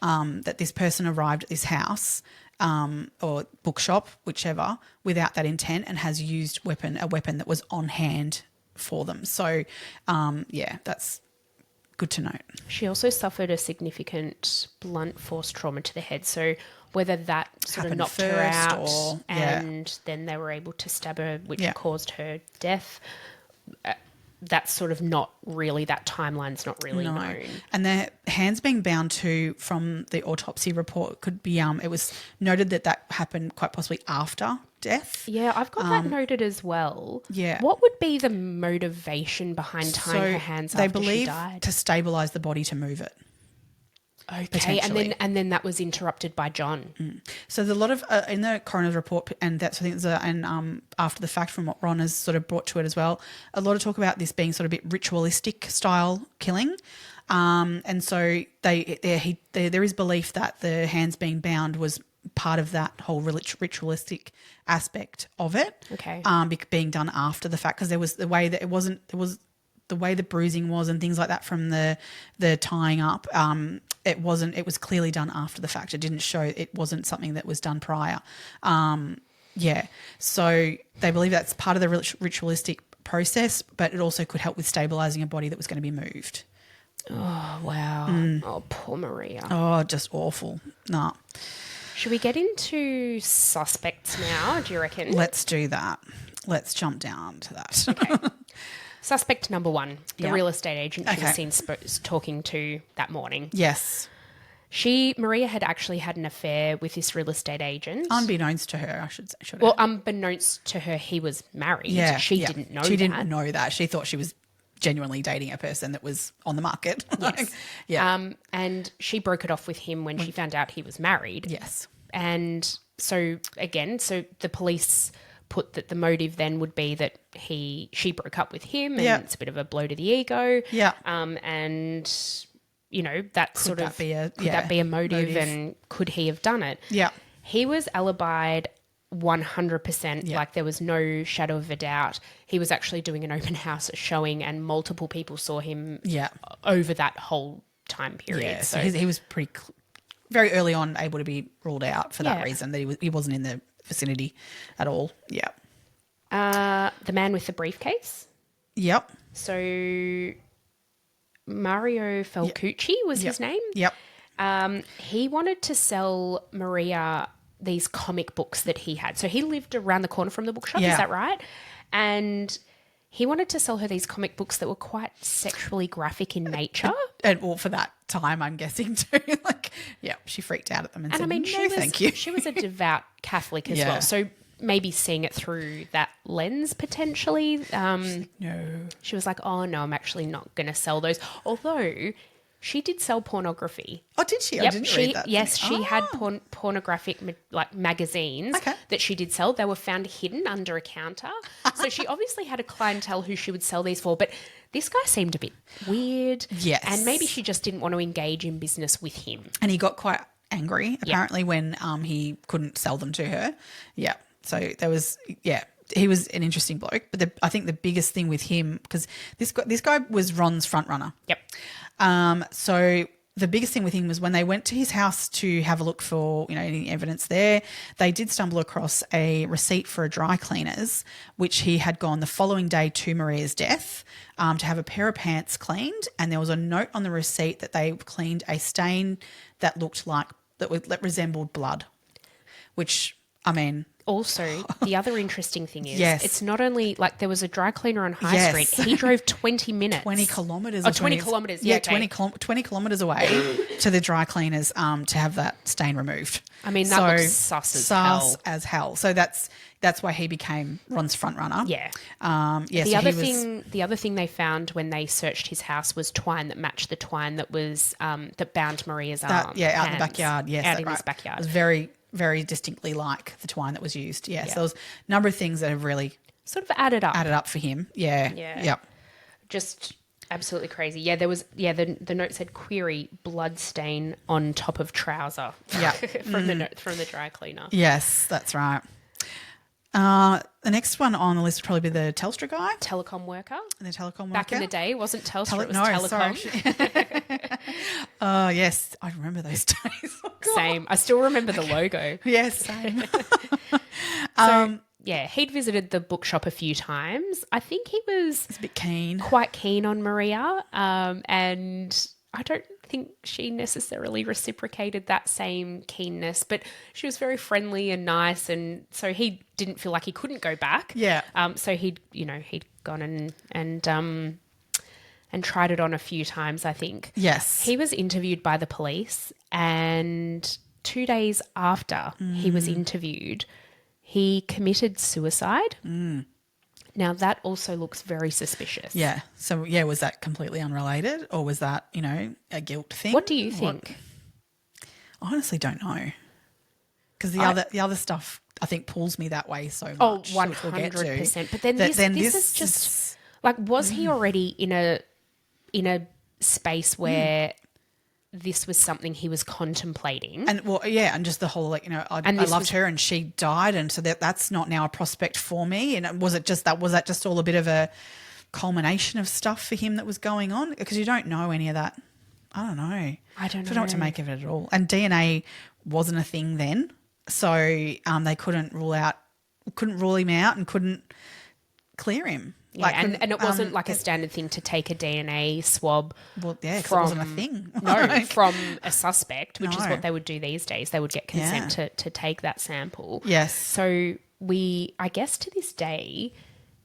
that this person arrived at this house or bookshop, whichever, without that intent, and has used a weapon that was on hand for them. So, that's good to note. She also suffered a significant blunt force trauma to the head. So whether that sort of knocked her out and then they were able to stab her, which caused her death, that's sort of not really, that timeline's not really known. And their hands being bound too from the autopsy report could be, it was noted that happened quite possibly after death. Yeah, I've got that noted as well. Yeah. What would be the motivation behind tying her hands after she died? They believe to stabilise the body to move it. Okay, and then that was interrupted by John. So there's a lot of in the coroner's report, and that's I think after the fact from what Ron has sort of brought to it as well, a lot of talk about this being sort of a bit ritualistic style killing, and so there is belief that the hands being bound was part of that whole ritualistic aspect of it. Okay, being done after the fact, because there was the way that it was the way the bruising was and things like that from the tying up. It was clearly done after the fact. It didn't show, it wasn't something that was done prior. So they believe that's part of the ritualistic process, but it also could help with stabilising a body that was going to be moved. Oh, wow. Oh, poor Maria. Oh, just awful. Nah. Should we get into suspects now, do you reckon? Let's do that. Let's jump down to that. Okay. Suspect number one, the real estate agent she was seen talking to that morning. Yes. Maria had actually had an affair with this real estate agent. Unbeknownst to her, I should say. Well, unbeknownst to her, he was married. Yeah. She didn't know that. She didn't know that. She thought she was genuinely dating a person that was on the market. Yes. And she broke it off with him when she found out he was married. Yes. And so, again, the police put that the motive then would be that she broke up with him and it's a bit of a blow to the ego. Yeah. And, that could that be a motive and could he have done it? Yeah. He was alibied 100%. Like there was no shadow of a doubt. He was actually doing an open house showing and multiple people saw him over that whole time period. Yeah. So he was pretty very early on able to be ruled out for that reason, that he wasn't in the vicinity at all. Yeah. The man with the briefcase. Yep. So Mario Falcucci was his name. Yep. He wanted to sell Maria these comic books that he had. So he lived around the corner from the bookshop, is that right? And he wanted to sell her these comic books that were quite sexually graphic in nature. And well, for that time, I'm guessing too. Like, yeah, she freaked out at them and said, no, thank you. She was a devout Catholic as well. So maybe seeing it through that lens potentially. No. She was like, oh, no, I'm actually not going to sell those. Although she did sell pornography. Oh, did she? Yep, I didn't read that. Yes, she had pornographic magazines that she did sell. They were found hidden under a counter. So she obviously had a clientele who she would sell these for. But this guy seemed a bit weird. Yes. And maybe she just didn't want to engage in business with him. And he got quite angry, apparently, when he couldn't sell them to her. Yeah. So there was, he was an interesting bloke. But I think the biggest thing with him, because this guy was Ron's front runner. Yep. So the biggest thing with him was when they went to his house to have a look for, any evidence there, they did stumble across a receipt for a dry cleaners, which he had gone the following day to Maria's death to have a pair of pants cleaned. And there was a note on the receipt that they cleaned a stain that that resembled blood, which, I mean... Also, the other interesting thing is Yes. it's not only like there was a dry cleaner on High Street. He drove 20 minutes. 20 kilometres. Oh, 20 kilometres. Yeah, 20 kilometres away to the dry cleaners to have that stain removed. I mean, that looks sus as hell. So that's why he became Ron's front runner. Yeah. The other thing they found when they searched his house was twine that matched the twine that was that bound Maria's arm. Yeah, out in the backyard. Yes, out in his backyard. It was very, very distinctly like the twine that was used. Yeah. So there was a number of things that have really sort of added up for him. Yeah. Yeah. Yep. Just absolutely crazy. Yeah, there was the note said query blood stain on top of trouser. Yeah. from the dry cleaner. Yes, that's right. The next one on the list would probably be the Telstra guy. Telecom worker. The telecom worker. Back in the day, it wasn't Telstra, it was Telecom. Oh, yes. I remember those days. Oh, same. I still remember the logo. Yes, same. He'd visited the bookshop a few times. I think he was a bit keen. Quite keen on Maria. And I don't think she necessarily reciprocated that same keenness, but she was very friendly and nice, and so he didn't feel like he couldn't go back. Yeah. So he'd gone and tried it on a few times, I think. Yes. He was interviewed by the police, and 2 days after he was interviewed, he committed suicide. Now, that also looks very suspicious. Yeah. So, was that completely unrelated, or was that, a guilt thing? What do you think? I honestly don't know. Because the other stuff, I think, pulls me that way so much. Oh, 100%. But then this is just like, was he already in a space where this was something he was contemplating? And and just the whole I loved her and she died, and so that's not now a prospect for me. And was that just all a bit of a culmination of stuff for him that was going on? Because you don't know any of that. I don't know. I don't know what to make of it at all. And DNA wasn't a thing then, so they couldn't rule him out and couldn't clear him. Yeah, and it wasn't like a standard thing to take a DNA swab. Well, yeah, because it wasn't a thing. No, from a suspect, which is what they would do these days. They would get consent to take that sample. Yes. So I guess to this day,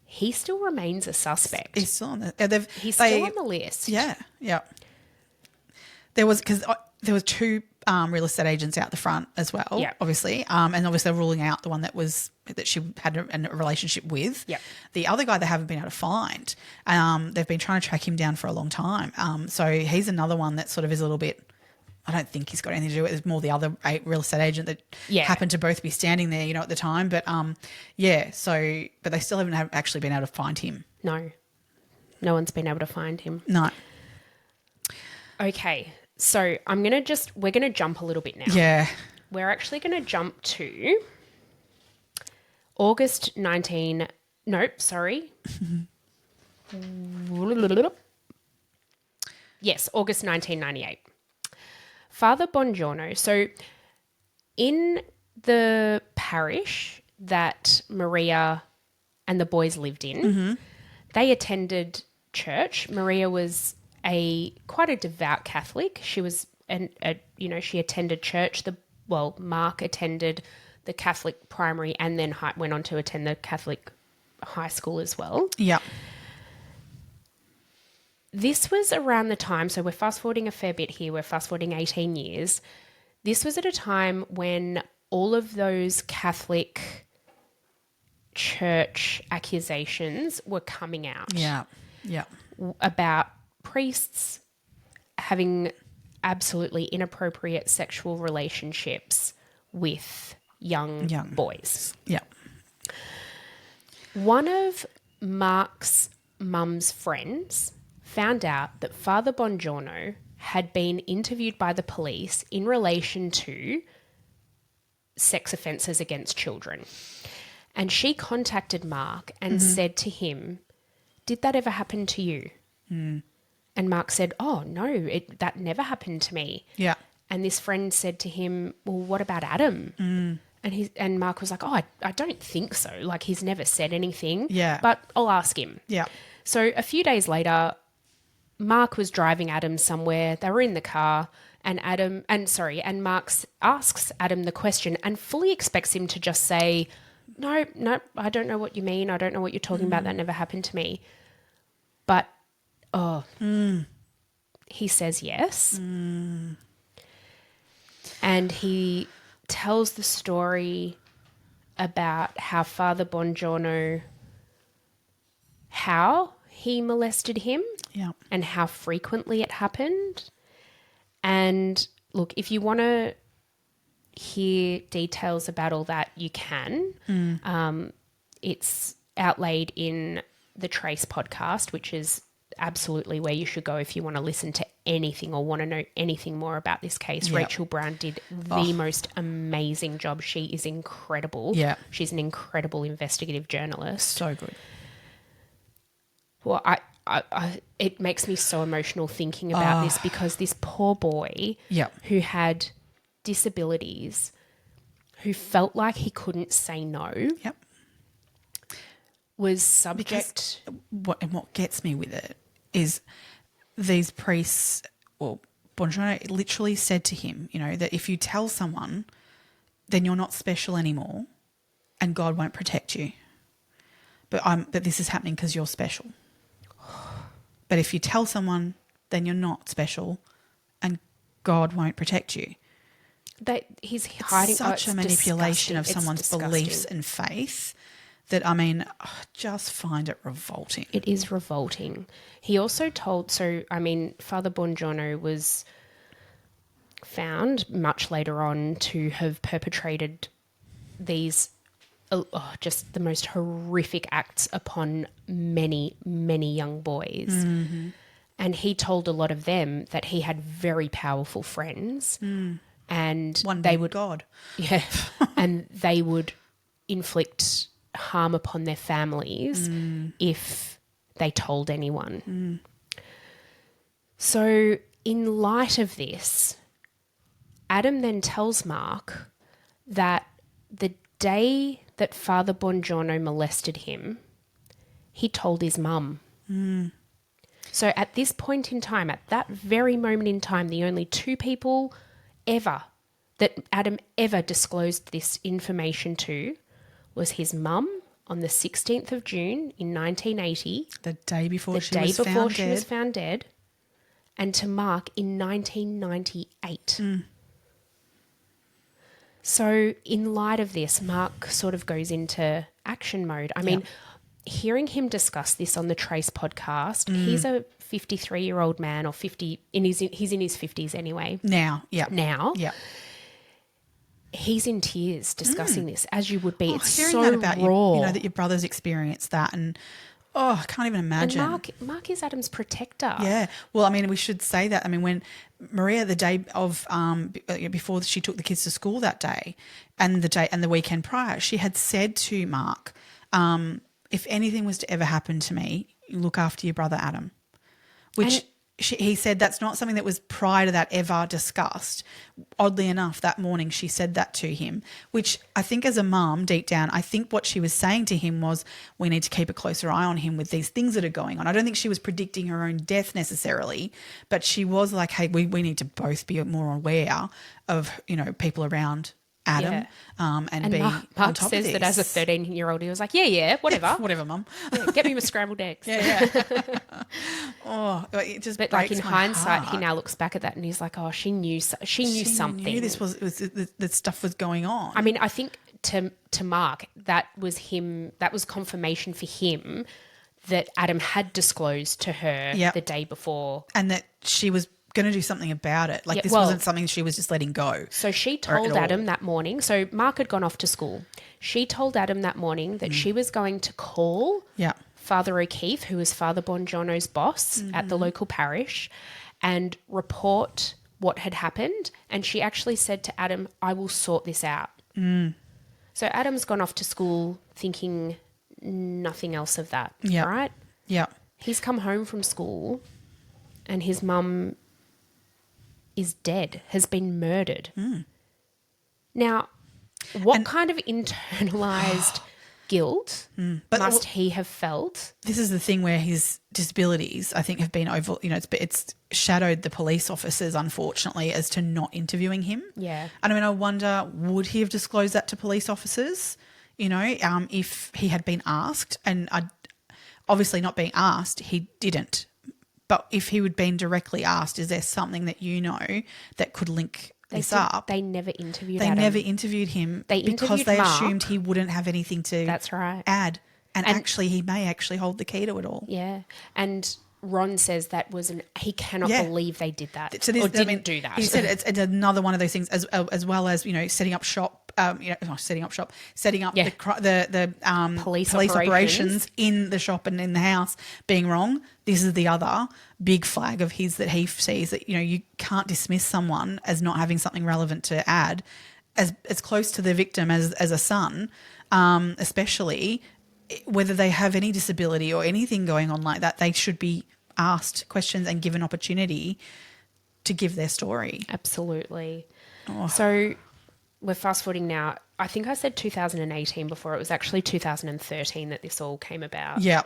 he still remains a suspect. He's still on the. Still on the list. Yeah, yeah. There was two real estate agents out the front as well. Yeah. Obviously, and obviously they're ruling out the one that she had a relationship with. Yeah. The other guy they haven't been able to find. They've been trying to track him down for a long time. So he's another one that sort of is a little bit. I don't think he's got anything to do with it. It's more the other real estate agent that happened to both be standing there, at the time. But but they still haven't actually been able to find him. No one's been able to find him. No. Okay. So we're going to jump a little bit now. Yeah. We're actually going to jump to August 19... Nope, sorry. Yes, August 1998. Father Bongiorno. So in the parish that Maria and the boys lived in, they attended church. Maria was quite a devout Catholic. She was, she attended church. Mark attended the Catholic primary and then went on to attend the Catholic high school as well. Yeah. This was around the time, so we're fast forwarding a fair bit here. We're fast forwarding 18 years. This was at a time when all of those Catholic church accusations were coming out. Yeah. Yeah. About priests having absolutely inappropriate sexual relationships with young boys. Yeah. One of Mark's mum's friends found out that Father Bongiorno had been interviewed by the police in relation to sex offences against children. And she contacted Mark and said to him, "Did that ever happen to you?" And Mark said, "Oh, no, that never happened to me." Yeah. And this friend said to him, "Well, what about Adam?" And Mark was like, "Oh, I don't think so. Like, he's never said anything. Yeah. But I'll ask him." Yeah. So a few days later, Mark was driving Adam somewhere. They were in the car, and Mark asks Adam the question and fully expects him to just say, No, I don't know what you mean. I don't know what you're talking about. That never happened to me. But, he says yes. And he tells the story about how Father Bongiorno, how he molested him. Yeah. And how frequently it happened. And look, if you want to hear details about all that, you can. It's outlaid in the Trace podcast, which is absolutely where you should go if you want to listen to anything or want to know anything more about this case. Yep. Rachael Brown did the most amazing job. She is incredible. Yeah. She's an incredible investigative journalist. So good. Well, it makes me so emotional thinking about this, because this poor boy who had disabilities, who felt like he couldn't say no, was subject. What gets me with it is these priests, well, Bongiorno literally said to him, that if you tell someone, then you're not special anymore and God won't protect you. But this is happening because you're special. But if you tell someone, then you're not special and God won't protect you. He's hiding such a manipulation of someone's beliefs and faith that, I just find it revolting. It is revolting. He also told, Father Bongiorno was found much later on to have perpetrated these just the most horrific acts upon many, many young boys. Mm-hmm. And he told a lot of them that he had very powerful friends. And they would God. Yeah. And they would inflict harm upon their families if they told anyone. So in light of this, Adam then tells Mark that the day that Father Bongiorno molested him, he told his mum. So at this point in time, at that very moment in time, the only two people that Adam ever disclosed this information to was his mum on the 16th of June in 1980. The day before she was found dead. And to Mark in 1998. So in light of this, Mark sort of goes into action mode. I mean, hearing him discuss this on the Trace podcast, he's a 53-year-old man, or 50, he's in his 50s anyway. Now. He's in tears discussing this, as you would be. It's hearing so that about raw. You, that your brother's experienced that, and I can't even imagine. And Mark is Adam's protector. Yeah. Well, we should say that. when Maria, the day of before she took the kids to school that day, and the weekend prior, she had said to Mark, if anything was to ever happen to me, look after your brother Adam, which he said that's not something that was prior to that ever discussed. Oddly enough, that morning she said that to him, which I think as a mum, deep down, I think what she was saying to him was, we need to keep a closer eye on him with these things that are going on. I don't think she was predicting her own death necessarily, but she was like, hey, we need to both be more aware of, people around Adam, and be on Mark top says of this. that as a 13-year-old, he was like, yeah, whatever. Whatever, Mum. Yeah, get me my scrambled eggs. Yeah. It just But breaks like in my hindsight, heart. he now looks back at that and he's like, oh, she knew something. Knew this was that stuff was going on. I mean, I think to Mark, that was confirmation for him that Adam had disclosed to her the day before. And that she was going to do something about it. Like this wasn't something she was just letting go. So she told Adam that morning. So Mark had gone off to school. She told Adam that morning that she was going to call Father O'Keefe, who was Father Bongiorno's boss at the local parish, and report what had happened. And she actually said to Adam, I will sort this out. So Adam's gone off to school thinking nothing else of that, right? Yeah. He's come home from school and his mum is dead, has been murdered. Now, what kind of internalized guilt must he have felt? This is the thing where his disabilities, I think, have been over, it's shadowed the police officers, unfortunately, as to not interviewing him. Yeah. And I mean, I wonder, would he have disclosed that to police officers, if he had been asked? And obviously not being asked, he didn't. But if he had been directly asked, is there something that that could link this up? They never interviewed Him. Adam. They never interviewed him because interviewed they Mark. assumed he wouldn't have anything to add. And actually, he may actually hold the key to it all. Yeah. And Ron says that he cannot believe they did that didn't do that. He said it's another one of those things as well as, setting up shop. Setting up the police operations in the shop and in the house being wrong. This is the other big flag of his that he sees, that you can't dismiss someone as not having something relevant to add, as close to the victim as a son, especially whether they have any disability or anything going on like that. They should be asked questions and given opportunity to give their story. Absolutely. So we're fast forwarding now. I think I said 2018 before. It was actually 2013 that this all came about. Yeah.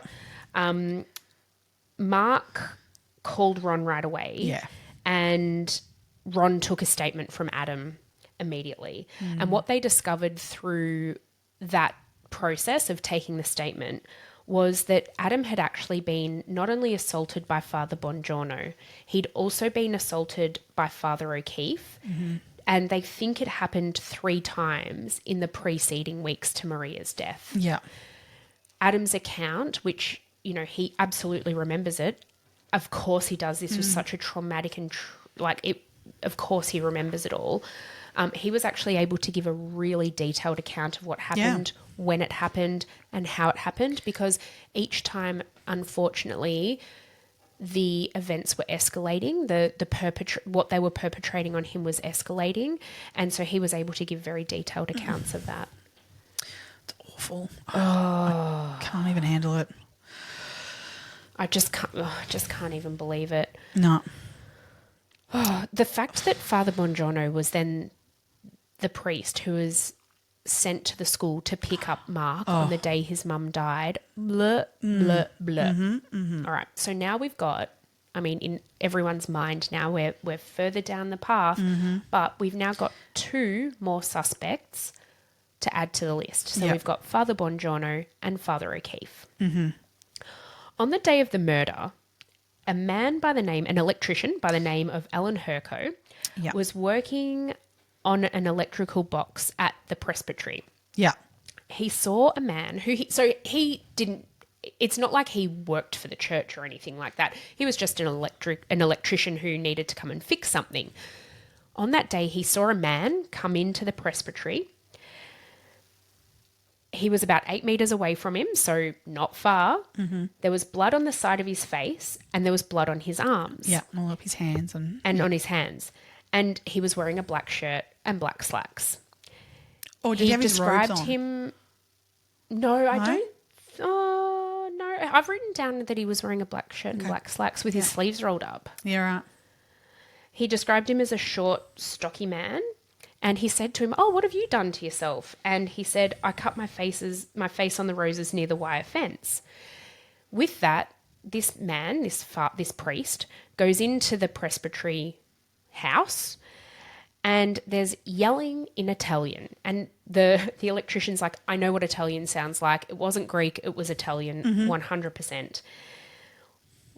Mark called Ron right away. Yeah. And Ron took a statement from Adam immediately. And what they discovered through that process of taking the statement was that Adam had actually been not only assaulted by Father Bongiorno, he'd also been assaulted by Father O'Keefe. And they think it happened 3 times in the preceding weeks to Maria's death. Yeah. Adam's account, which, he absolutely remembers it. Of course he does. This was such a traumatic and of course he remembers it all. He was actually able to give a really detailed account of what happened, when it happened and how it happened, because each time, unfortunately, the events were escalating. What they were perpetrating on him was escalating, and so he was able to give very detailed accounts of that. It's awful. I can't even handle it. I just can't even believe it. No. The fact that Father Bongiorno was then the priest who was sent to the school to pick up Mark on the day his mum died. Blah, blah, blah. All right. So now we've got, in everyone's mind now, we're further down the path, but we've now got 2 more suspects to add to the list. So we've got Father Bongiorno and Father O'Keefe. On the day of the murder, an electrician by the name of Alan Herco was working on an electrical box at the presbytery. Yeah. He saw a man he didn't, it's not like he worked for the church or anything like that. He was just an electrician who needed to come and fix something. On that day, he saw a man come into the presbytery. He was about 8 meters away from him, so not far. There was blood on the side of his face and there was blood on his arms. Yeah, all up his hands. And on his hands. And he was wearing a black shirt and black slacks. Oh, did he have his robes on? Him... No, I don't... Oh, no. I've written down that he was wearing a black shirt and black slacks with his sleeves rolled up. Yeah, right. He described him as a short, stocky man. And he said to him, "Oh, what have you done to yourself?" And he said, "I cut my face on the roses near the wire fence." With that, this man, this priest, goes into the presbytery house, and there's yelling in Italian. And the electrician's like, "I know what Italian sounds like. It wasn't Greek, it was Italian, 100%.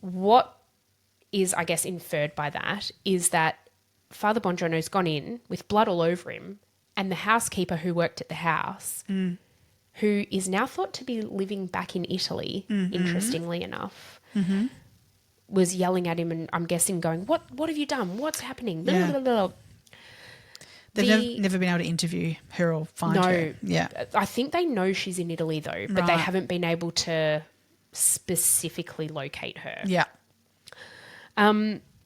What is, I guess, inferred by that is that Father Bongiorno's gone in with blood all over him, and the housekeeper who worked at the house, who is now thought to be living back in Italy, interestingly enough, was yelling at him, and I'm guessing going, what have you done? What's happening? Blah, blah, blah, blah. They've never been able to interview her or find her. Yeah. I think they know she's in Italy, though, but they haven't been able to specifically locate her. Yeah.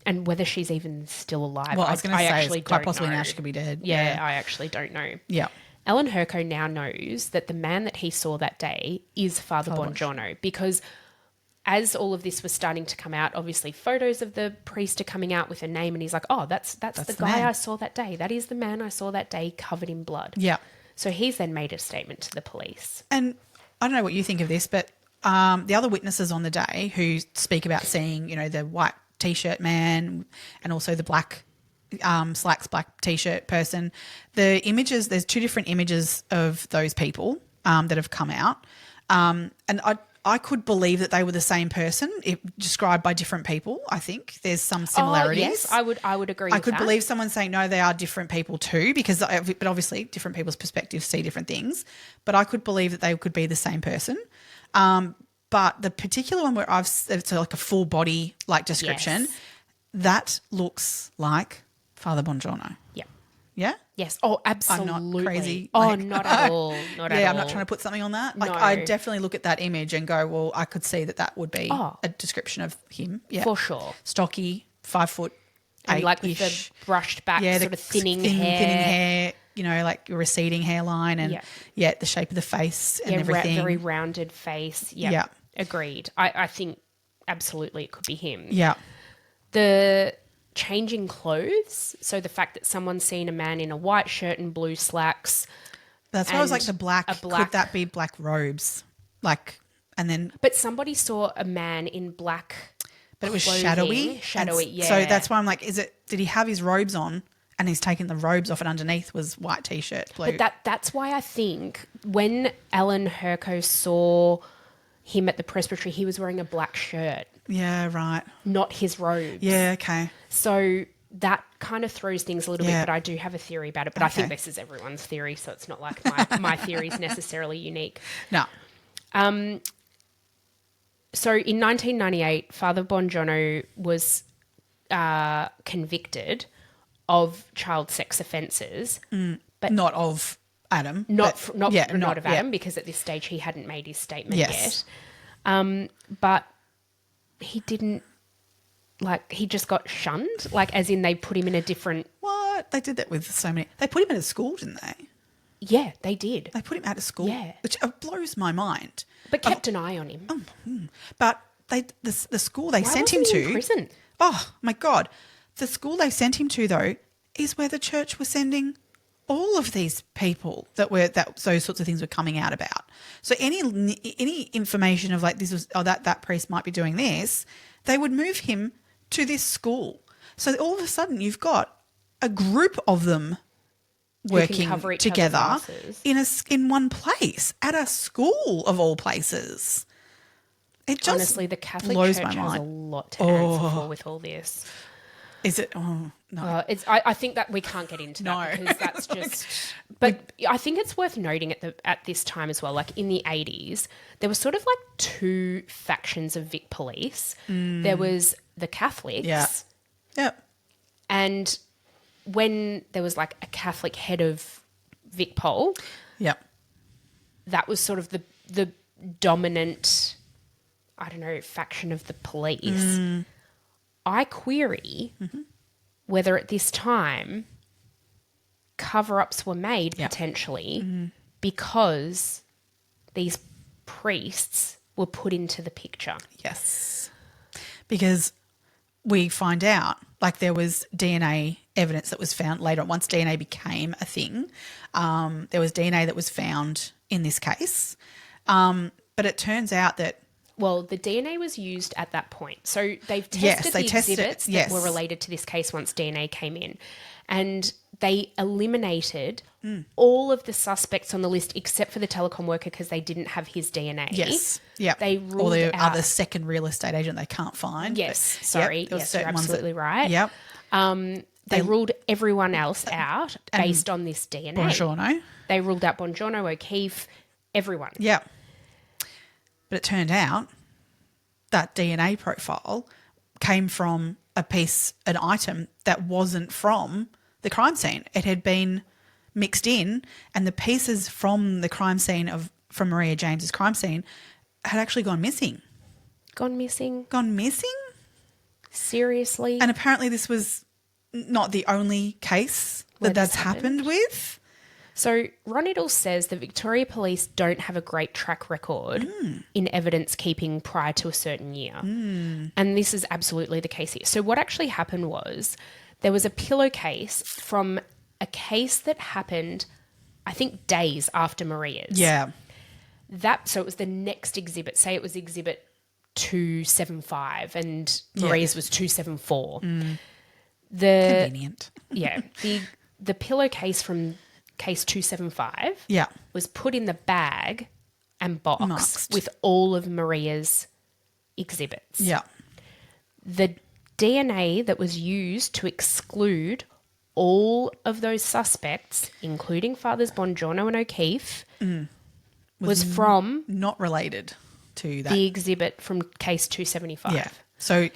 And whether she's even still alive. Well, I was going to say, actually quite possibly know. now she could be dead. Yeah, I actually don't know. Yeah. Ellen Herco now knows that the man that he saw that day is Father Bongiorno, because as all of this was starting to come out, obviously photos of the priest are coming out with a name, and he's like, "Oh, that's the guy man I saw that day. That is the man I saw that day covered in blood." Yeah. So he's then made a statement to the police. And I don't know what you think of this, but the other witnesses on the day who speak about seeing, the white T-shirt man and also the black slacks, black T-shirt person, the images, there's two different images of those people that have come out. And I could believe that they were the same person, described by different people. I think there's some similarities. Yes, I would agree with that. I could believe someone saying, no, they are different people too, but obviously different people's perspectives see different things. But I could believe that they could be the same person. But the particular one where it's like a full body description, that looks like Father Bongiorno. Yeah. Yeah? Yes. Oh, absolutely. I'm not crazy. Not at all. Not at all. Yeah, I'm not trying to put something on that. No. I definitely look at that image and go, well, I could see that would be a description of him. Yeah. For sure. Stocky, 5 foot, and with the brushed back, sort of thinning hair. Like a receding hairline and the shape of the face and everything. Very rounded face. Yeah. Agreed. I think absolutely it could be him. Yeah. The changing clothes, so the fact that someone's seen a man in a white shirt and blue slacks. That's why I was like could that be black robes? But somebody saw a man in black but it was clothing. shadowy. Yeah. So that's why I'm like, did he have his robes on and he's taken the robes off and underneath was white T-shirt, blue? But that's why I think when Ellen Herco saw him at the presbytery, he was wearing a black shirt. Yeah, right. Not his robes. Yeah, okay. So that kind of throws things a little bit, but I do have a theory about it. But I think this is everyone's theory, so it's not like my theory is necessarily unique. No. So in 1998, Father Bongiorno was convicted of child sex offences. But not of Adam. Not of Adam, because at this stage he hadn't made his statement yet. But he didn't, he just got shunned, as in they put him in a different... What? They did that with so many... They put him out of school, didn't they? Yeah, they did. They put him out of school, which blows my mind. But kept an eye on him. But the school they sent him to... in prison? Oh, my God. The school they sent him to, though, is where the church was sending all of these people that those sorts of things were coming out about. So any information of that priest might be doing this, they would move him to this school. So all of a sudden you've got a group of them working together in one place at a school of all places. It just honestly, the Catholic blows Church my mind. has a lot to answer for with all this. Is it? Oh, no. I think that we can't get into that because that's just... But I think it's worth noting at this time as well, in the 80s, there was sort of two factions of Vic Police. There was the Catholics. Yeah. Yep. And when there was a Catholic head of Vic Pol, yep, that was sort of the dominant, faction of the police. I query whether at this time cover-ups were made potentially because these priests were put into the picture. Yes. Because we find out, like, there was DNA evidence that was found later on. Once DNA became a thing, there was DNA that was found in this case. But it turns out that... Well, the DNA was used at that point. So they've tested Yes, they the tested, exhibits yes. that were related to this case once DNA came in. And they eliminated all of the suspects on the list except for the telecom worker because they didn't have his DNA. Yes. Yeah. They or ruled the out... other second real estate agent they can't find. Yes, But, sorry. yep, there was Yes, you're certain ones absolutely right. Yep. They ruled everyone else out based on this DNA. Bongiorno. They ruled out Bongiorno, O'Keefe, everyone. Yeah. But it turned out that DNA profile came from an item that wasn't from the crime scene. It had been mixed in, and the pieces from the crime scene from Maria James's crime scene had actually gone missing. Gone missing? Gone missing? Seriously? And apparently this was not the only case that's happened with. So Ron Iddle says the Victoria Police don't have a great track record in evidence keeping prior to a certain year. And this is absolutely the case here. So what actually happened was there was a pillowcase from a case that happened, I think, days after Maria's. Yeah. So it was the next exhibit. Say it was exhibit 275 and Maria's was 274. Convenient. Yeah. The pillowcase from case 275 Yeah. was put in the bag and boxed Boxed. with all of Maria's exhibits. Yeah. The DNA that was used to exclude all of those suspects, including Fathers Bongiorno and O'Keefe, was from not related to that. the exhibit from case 275. Yeah. So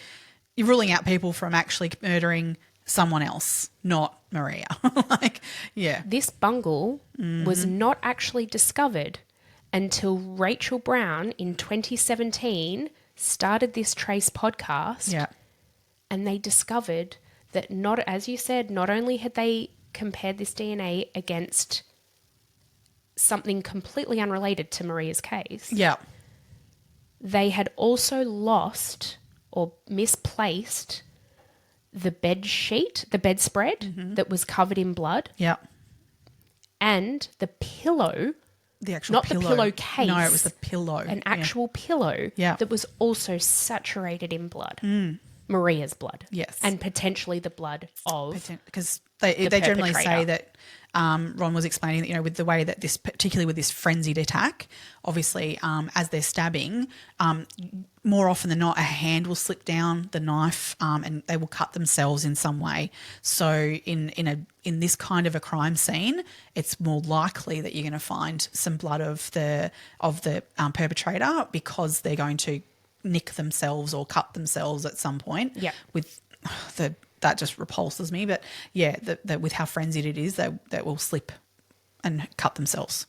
you're ruling out people from actually murdering someone else, not Maria. This bungle was not actually discovered until Rachael Brown in 2017 started this Trace podcast. Yeah. And they discovered that as you said, not only had they compared this DNA against something completely unrelated to Maria's case. Yeah. They had also lost or misplaced the bedspread that was covered in blood. Yeah. And the pillow, The actual not pillow. the pillowcase. No, it was the pillow. An actual pillow that was also saturated in blood. Maria's blood. Yes. And potentially the blood of... Because they generally say that Ron was explaining that, with the way that particularly with this frenzied attack, obviously as they're stabbing, more often than not a hand will slip down the knife and they will cut themselves in some way. So in this kind of a crime scene, it's more likely that you're going to find some blood of the perpetrator because they're going to nick themselves or cut themselves at some point. Yeah. That just repulses me. But yeah, with how frenzied it is, that will slip and cut themselves.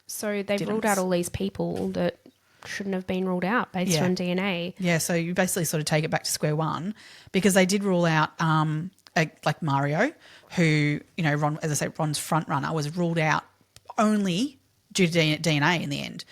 So they've ruled out all these people that shouldn't have been ruled out based on DNA. Yeah, so you basically sort of take it back to square one because they did rule out like Mario, who, Ron, as I say, Ron's front runner was ruled out only due to DNA in the end.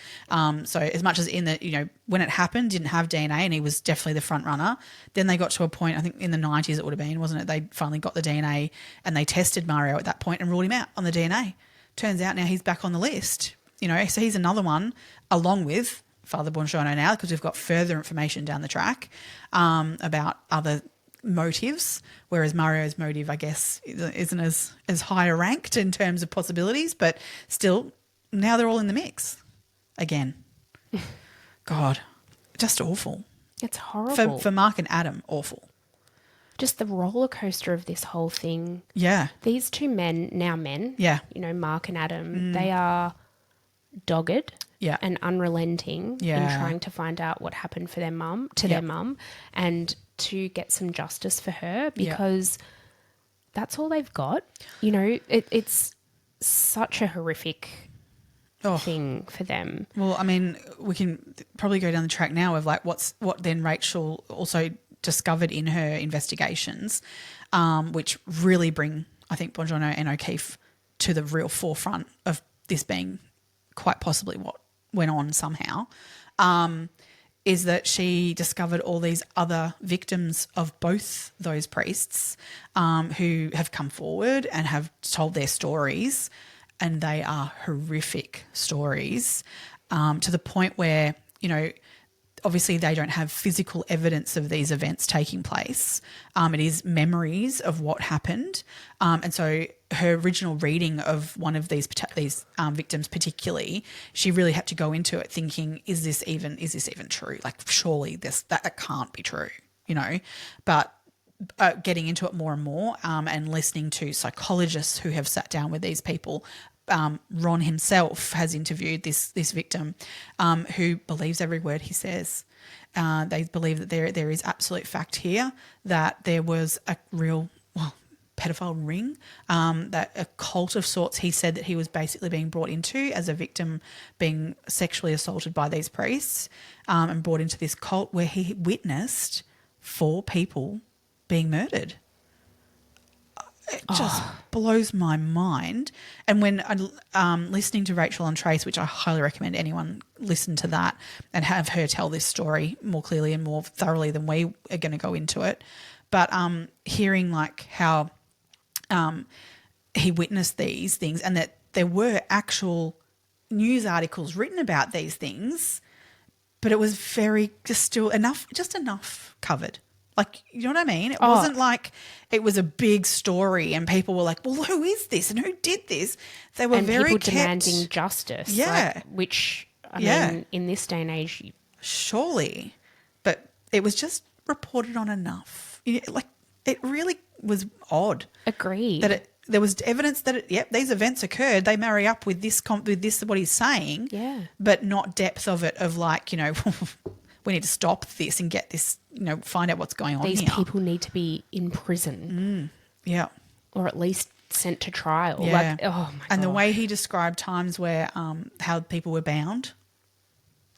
So as much as when it happened, didn't have DNA and he was definitely the front runner. Then they got to a point, I think in the 90s it would have been, wasn't it? They finally got the DNA and they tested Mario at that point and ruled him out on the DNA. Turns out now he's back on the list. So he's another one along with Father Bongiorno now because we've got further information down the track about other motives, whereas Mario's motive, I guess, isn't as higher ranked in terms of possibilities, but still now they're all in the mix again. God, just awful. It's horrible. For Mark and Adam, awful. Just the roller coaster of this whole thing. Yeah. These two men, yeah, Mark and Adam, they are dogged and unrelenting in trying to find out what happened for their mum, their mum, and to get some justice for her because that's all they've got. It's such a horrific thing for them. Well, I mean, we can probably go down the track now of like what then Rachael also discovered in her investigations, which really bring, I think, Bongiorno and O'Keefe to the real forefront of this being quite possibly what went on somehow. is that she discovered all these other victims of both those priests who have come forward and have told their stories, and they are horrific stories to the point where, you know, obviously they don't have physical evidence of these events taking place. It is memories of what happened. And so her original reading of one of these victims particularly, she really had to go into it thinking, is this even true? Like, surely that can't be true, you know. But getting into it more and more and listening to psychologists who have sat down with these people. Ron himself has interviewed this victim who believes every word he says. They believe that there is absolute fact here that there was a real pedophile ring, that a cult of sorts he said that he was basically being brought into as a victim being sexually assaulted by these priests and brought into this cult where he witnessed 4 people being murdered. It just blows my mind. And when I'm listening to Rachael and Trace, which I highly recommend anyone listen to that and have her tell this story more clearly and more thoroughly than we are going to go into it. But hearing like how he witnessed these things and that there were actual news articles written about these things, but it was just enough covered. Like, you know what I mean? It wasn't like it was a big story and people were like, well, who is this and who did this? They were very people demanding justice. Yeah. Like, which, I mean, in this day and age. Surely. But it was just reported on enough. Like, it really was odd. Agreed. That there was evidence that, these events occurred. They marry up with this, what he's saying. Yeah. But not depth of it of like, you know, we need to stop this and get this, you know, find out what's going on These here. people need to be in prison. Yeah. Or at least sent to trial. Yeah. Like, oh, my God. And the way he described times where how people were bound,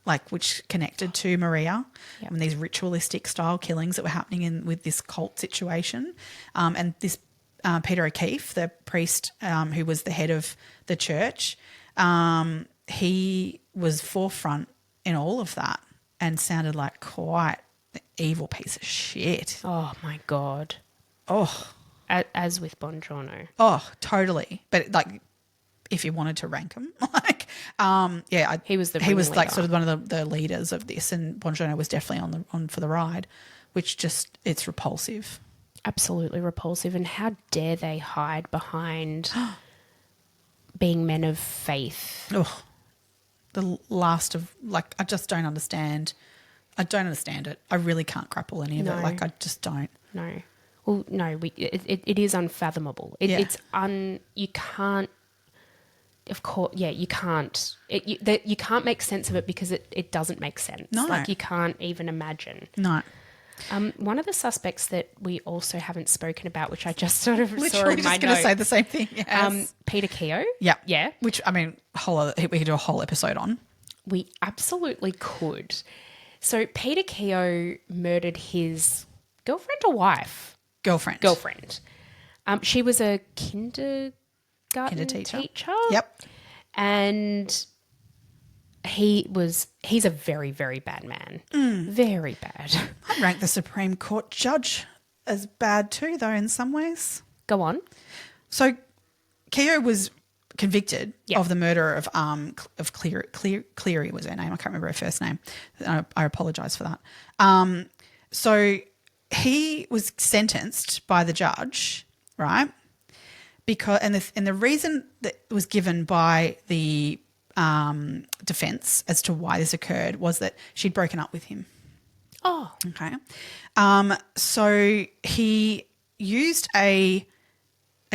like which connected to Maria, and these ritualistic style killings that were happening with this cult situation. And this Peter O'Keefe, the priest who was the head of the church, he was forefront in all of that. And sounded like quite an evil piece of shit. Oh, my God. Oh. As with Bongiorno. Oh, totally. But, like, if you wanted to rank him, like, he was like sort of one of the leaders of this, and Bongiorno was definitely on for the ride, which just, it's repulsive. Absolutely repulsive. And how dare they hide behind being men of faith? Oh. The last of, like, I just don't understand. I don't understand it. I really can't grapple any of it. Like, I just don't. No. Well, no, it is unfathomable. It's you can't, of course, you can't. You can't make sense of it because it doesn't make sense. No. Like, you can't even imagine. No. One of the suspects that we also haven't spoken about, which I just sort of literally saw in my just going to say the same thing. Yes. Peter Keogh. Yeah. Yeah. Which, I mean, we could do a whole episode on. We absolutely could. So Peter Keogh murdered his girlfriend or wife? Girlfriend. She was a kindergarten teacher. Yep. And he's a very, very bad man. Very bad. I'd rank the Supreme Court judge as bad too, though, in some ways. Go on. So Keogh was convicted of the murder of Cleary was her name. I can't remember her first name. I apologise for that. So he was sentenced by the judge, right? Because the reason that was given by the defence as to why this occurred was that she'd broken up with him. Oh. Okay. So he used a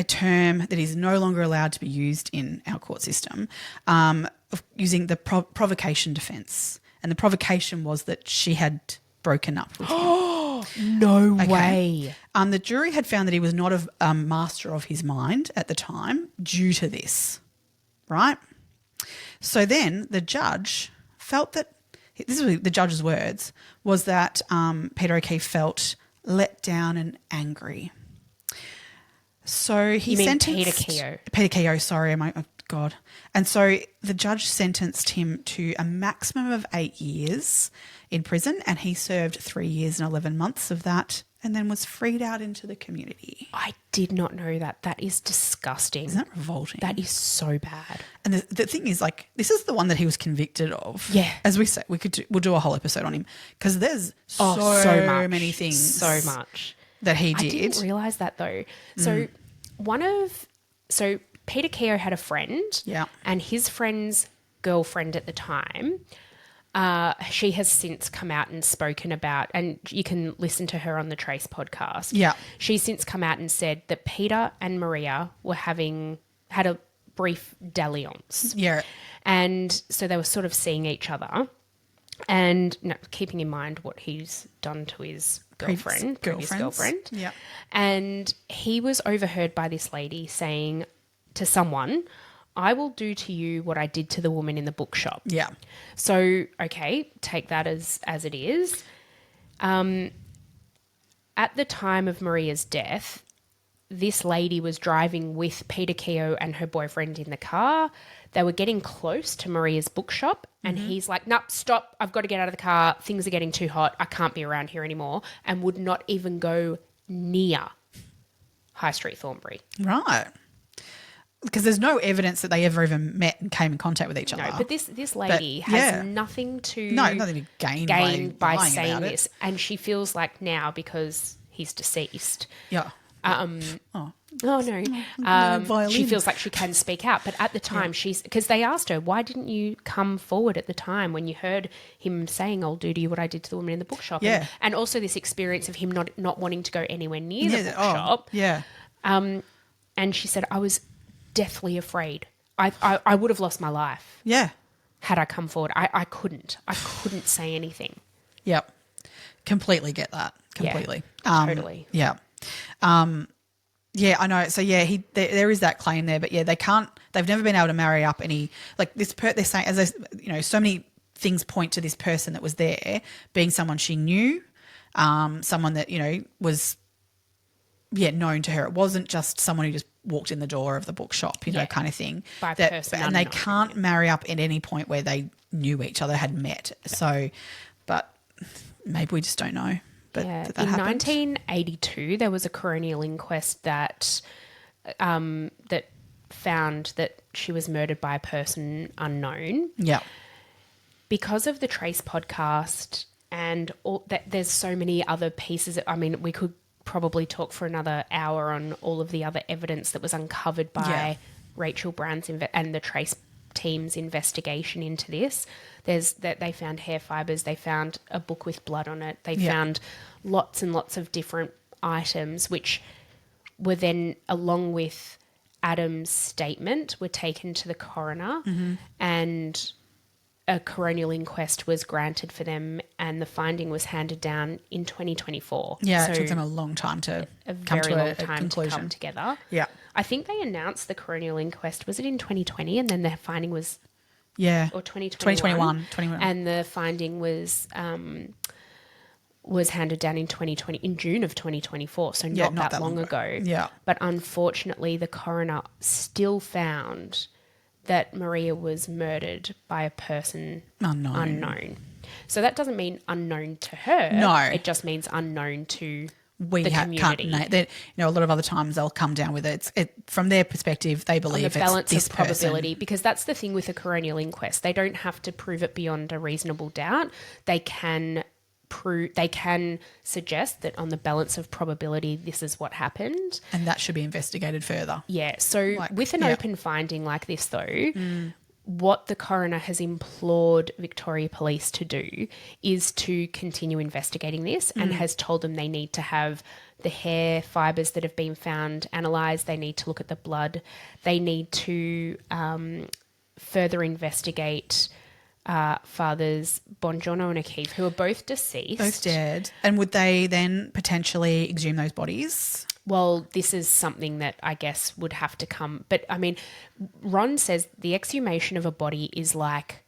term that is no longer allowed to be used in our court system, of using the provocation defence. And the provocation was that she had broken up with him. Oh, no way. The jury had found that he was not a master of his mind at the time due to this, right? So then the judge felt that, this is the judge's words, was that Peter O'Keefe felt let down and angry. So he sentenced... Peter Keogh? Peter Keogh, sorry, I God. And so the judge sentenced him to a maximum of 8 years in prison, and he served 3 years and 11 months of that and then was freed out into the community. I did not know that. That is disgusting. Isn't that revolting? That is so bad. And the thing is, like, this is the one that he was convicted of. Yeah. As we say, we'll do a whole episode on him because there's so much. many things. So much. That he did. I didn't realise that though. So Peter Keogh had a friend. Yeah. And his friend's girlfriend at the time, she has since come out and spoken about, and you can listen to her on the Trace podcast. Yeah. She's since come out and said that Peter and Maria had a brief dalliance. Yeah. And so they were sort of seeing each other and keeping in mind what he's done to his previous girlfriend. Yeah. And he was overheard by this lady saying to someone, I will do to you what I did to the woman in the bookshop. Yeah. So, okay, take that as it is. At the time of Maria's death, this lady was driving with Peter Keogh and her boyfriend in the car. They were getting close to Maria's bookshop and he's like, nope, stop. I've got to get out of the car. Things are getting too hot. I can't be around here anymore, and would not even go near High Street Thornbury. Right. Because there's no evidence that they ever even met and came in contact with each other. No, but this lady has nothing to gain by saying this. And she feels like now, because he's deceased. Yeah. She feels like she can speak out. But at the time, because they asked her, why didn't you come forward at the time when you heard him saying, I'll do to you what I did to the woman in the bookshop? Yeah. And also this experience of him not wanting to go anywhere near the bookshop. Yeah. And she said, I was deathly afraid. I would have lost my life. Yeah. Had I come forward. I couldn't say anything. Yep. Completely get that. Completely. Yeah, totally. Yeah. Yeah, I know. So yeah, there is that claim there, but yeah, they've never been able to marry up any, like this they're saying, as so many things point to this person that was there being someone she knew, someone that, was known to her. It wasn't just someone who just walked in the door of the bookshop, kind of thing. By person and they can't marry up at any point where they knew each other, had met. So, but maybe we just don't know. But that in happened. 1982, there was a coronial inquest that found that she was murdered by a person unknown. Yeah. Because of the Trace podcast and all that, there's so many other pieces. I mean, we could probably talk for another hour on all of the other evidence that was uncovered by Rachael Brown's and the Trace team's investigation into this. There's that they found hair fibers, they found a book with blood on it, they found lots and lots of different items, which were then, along with Adam's statement, were taken to the coroner, and a coronial inquest was granted for them, and the finding was handed down in 2024. Yeah, so it took them a long time to come to a conclusion. To come together. Yeah. I think they announced the coronial inquest, was it in 2020? And then the finding was... Or 2021. And the finding was handed down in June of 2024, so not that long ago. Yeah. But unfortunately, the coroner still found that Maria was murdered by a person unknown. So that doesn't mean unknown to her. No. It just means unknown to the community. A lot of other times they'll come down with it. From their perspective, they believe the balance it's this of probability, person. because that's the thing with a coronial inquest. They don't have to prove it beyond a reasonable doubt. They can suggest that on the balance of probability, this is what happened. And that should be investigated further. Yeah. So with an open finding like this, though, what the coroner has implored Victoria Police to do is to continue investigating this, and has told them they need to have the hair fibres that have been found analysed. They need to look at the blood. They need to further investigate fathers Bongiorno and O'Keefe, who are both deceased. Both dead. And would they then potentially exhume those bodies? Well, this is something that I guess would have to come. But, I mean, Ron says the exhumation of a body is like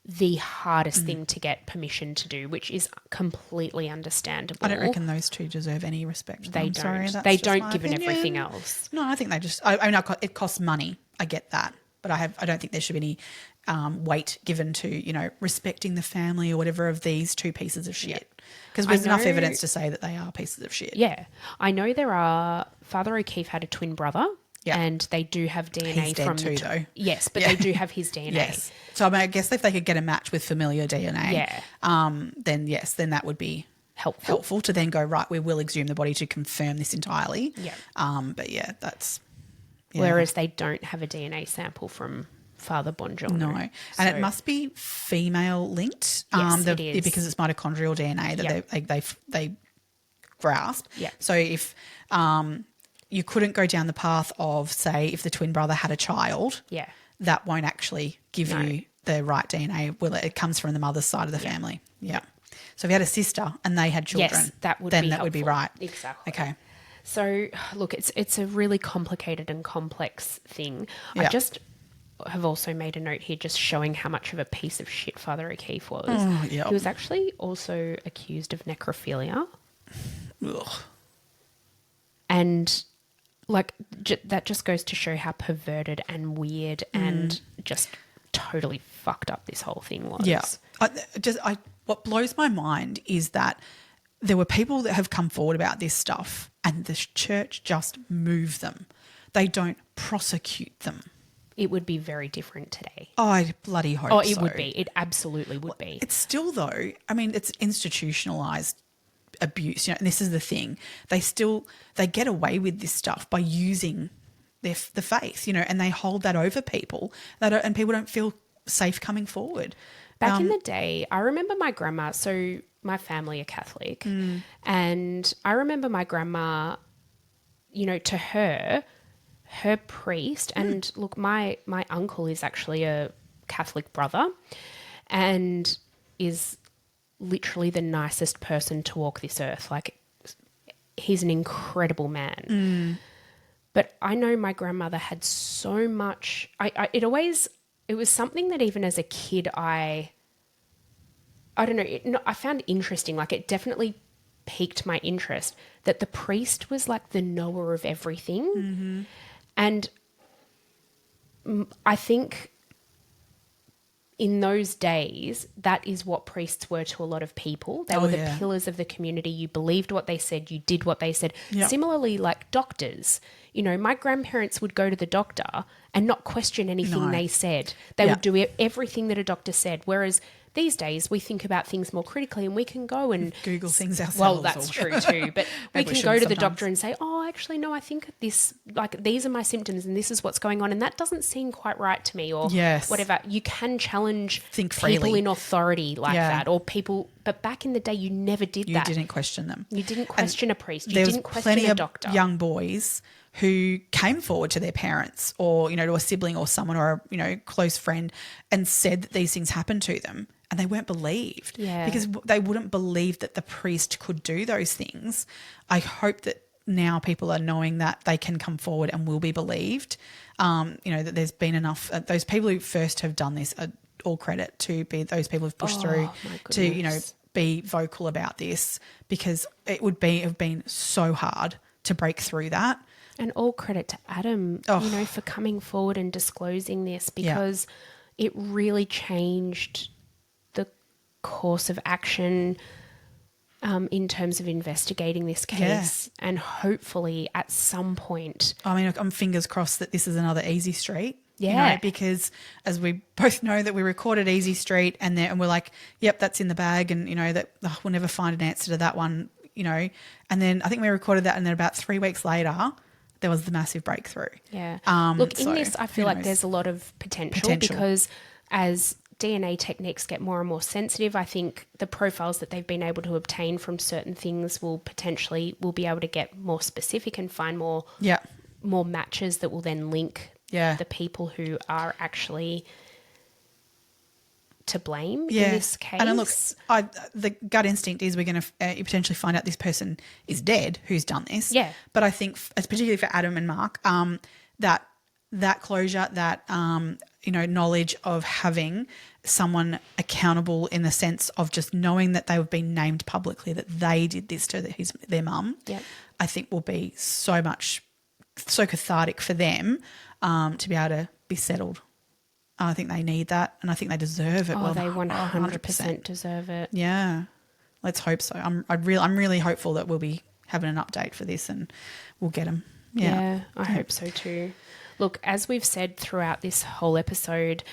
the hardest thing to get permission to do, which is completely understandable. I don't reckon those two deserve any respect. They don't. They don't, given everything else. No, I think they just... it costs money. I get that. but I don't think there should be any weight given to, you know, respecting the family or whatever of these two pieces of shit. Because there's enough evidence to say that they are pieces of shit. Yeah. I know Father O'Keefe had a twin brother. Yeah. And they do have DNA He's dead from too, though. Yes, but they do have his DNA. Yes. So I mean, I guess if they could get a match with familiar DNA, then that would be helpful to then go, right, we will exhume the body to confirm this entirely. Yeah. But yeah, that's... Yeah. Whereas they don't have a DNA sample from Father Bongiorno. No. And it must be female linked. Yes, it is. Because it's mitochondrial DNA that they grasp. Yeah. So if you couldn't go down the path of, say, if the twin brother had a child, that won't actually give you the right DNA. Well, it comes from the mother's side of the family. Yeah. So if you had a sister and they had children, that would be right. Exactly. Okay. So, look, it's a really complicated and complex thing. I just have also made a note here just showing how much of a piece of shit Father O'Keefe was. Oh, yeah. He was actually also accused of necrophilia. Ugh. And, like, that just goes to show how perverted and weird and just totally fucked up this whole thing was. Yeah. What blows my mind is that there were people that have come forward about this stuff and the church just move them. They don't prosecute them. It would be very different today. Oh, I bloody hope so. Oh, it would be. It absolutely would be. It's still, though, I mean, it's institutionalised abuse, you know, and this is the thing. They get away with this stuff by using the faith, you know, and they hold that over people and people don't feel safe coming forward. Back in the day, I remember my grandma, so my family are Catholic, and I remember my grandma, you know, to her priest, and look, my uncle is actually a Catholic brother and is literally the nicest person to walk this earth. Like, he's an incredible man. But I know my grandmother had so much, it was something that even as a kid, I don't know, I found interesting. Like, it definitely piqued my interest that the priest was like the knower of everything. And I think in those days, that is what priests were to a lot of people. They were the pillars of the community. You believed what they said. You did what they said. Yep. Similarly, like doctors, you know, my grandparents would go to the doctor and not question anything they said. They would do everything that a doctor said. Whereas these days we think about things more critically and we can go and Google things ourselves. Well, that's true too. But we can go to the doctor and say, oh, actually, no, I think this, like, these are my symptoms and this is what's going on. And that doesn't seem quite right to me, or whatever. You can challenge people in authority like that, or people. But back in the day, you never did that. You didn't question them. You didn't question a priest. You didn't question a doctor. Young boys who came forward to their parents or, you know, to a sibling or someone or a, you know, close friend and said that these things happened to them. And they weren't believed because they wouldn't believe that the priest could do those things. I hope that now people are knowing that they can come forward and will be believed. You know, that there's been enough. Those people who first have done this, all credit to be those people who've pushed through to, you know, be vocal about this, because it would have been so hard to break through that. And all credit to Adam, you know, for coming forward and disclosing this, because it really changed course of action in terms of investigating this case, and hopefully at some point. I mean, I'm fingers crossed that this is another Easy Street. You know, because as we both know that we recorded Easy Street and we're like, yep, that's in the bag, and you know that we'll never find an answer to that one, you know. And then I think we recorded that, and then about 3 weeks later there was the massive breakthrough. Look, in this I feel like there's a lot of potential because as DNA techniques get more and more sensitive, I think the profiles that they've been able to obtain from certain things will be able to get more specific and find more matches that will then link the people who are actually to blame in this case. And look, the gut instinct is we're going to potentially find out this person is dead who's done this. Yeah. But I think, particularly for Adam and Mark, that closure, that you know, knowledge of having someone accountable in the sense of just knowing that they've been named publicly that they did this to their mum, I think will be so cathartic for them to be able to be settled I think they need that, and I think they deserve it. Oh, they 100% deserve it. Yeah, let's hope so. I'm really hopeful that we'll be having an update for this, and we'll get them. Yeah, I hope so too. Look, as we've said throughout this whole episode,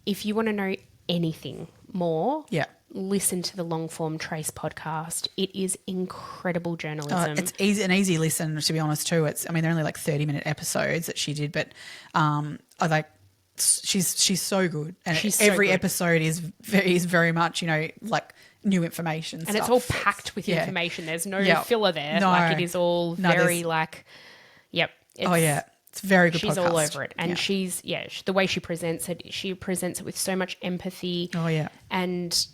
if you want to know anything more, listen to the Long Form Trace podcast. It is incredible journalism. It's an easy listen, to be honest too. They're only like 30-minute episodes that she did, but she's so good, and every episode is very much, like new information, and stuff. It's all packed with information. There's no filler there. No, like it is all very like, it's very good. She's podcast. All over it, and she's the way she presents it with so much empathy. And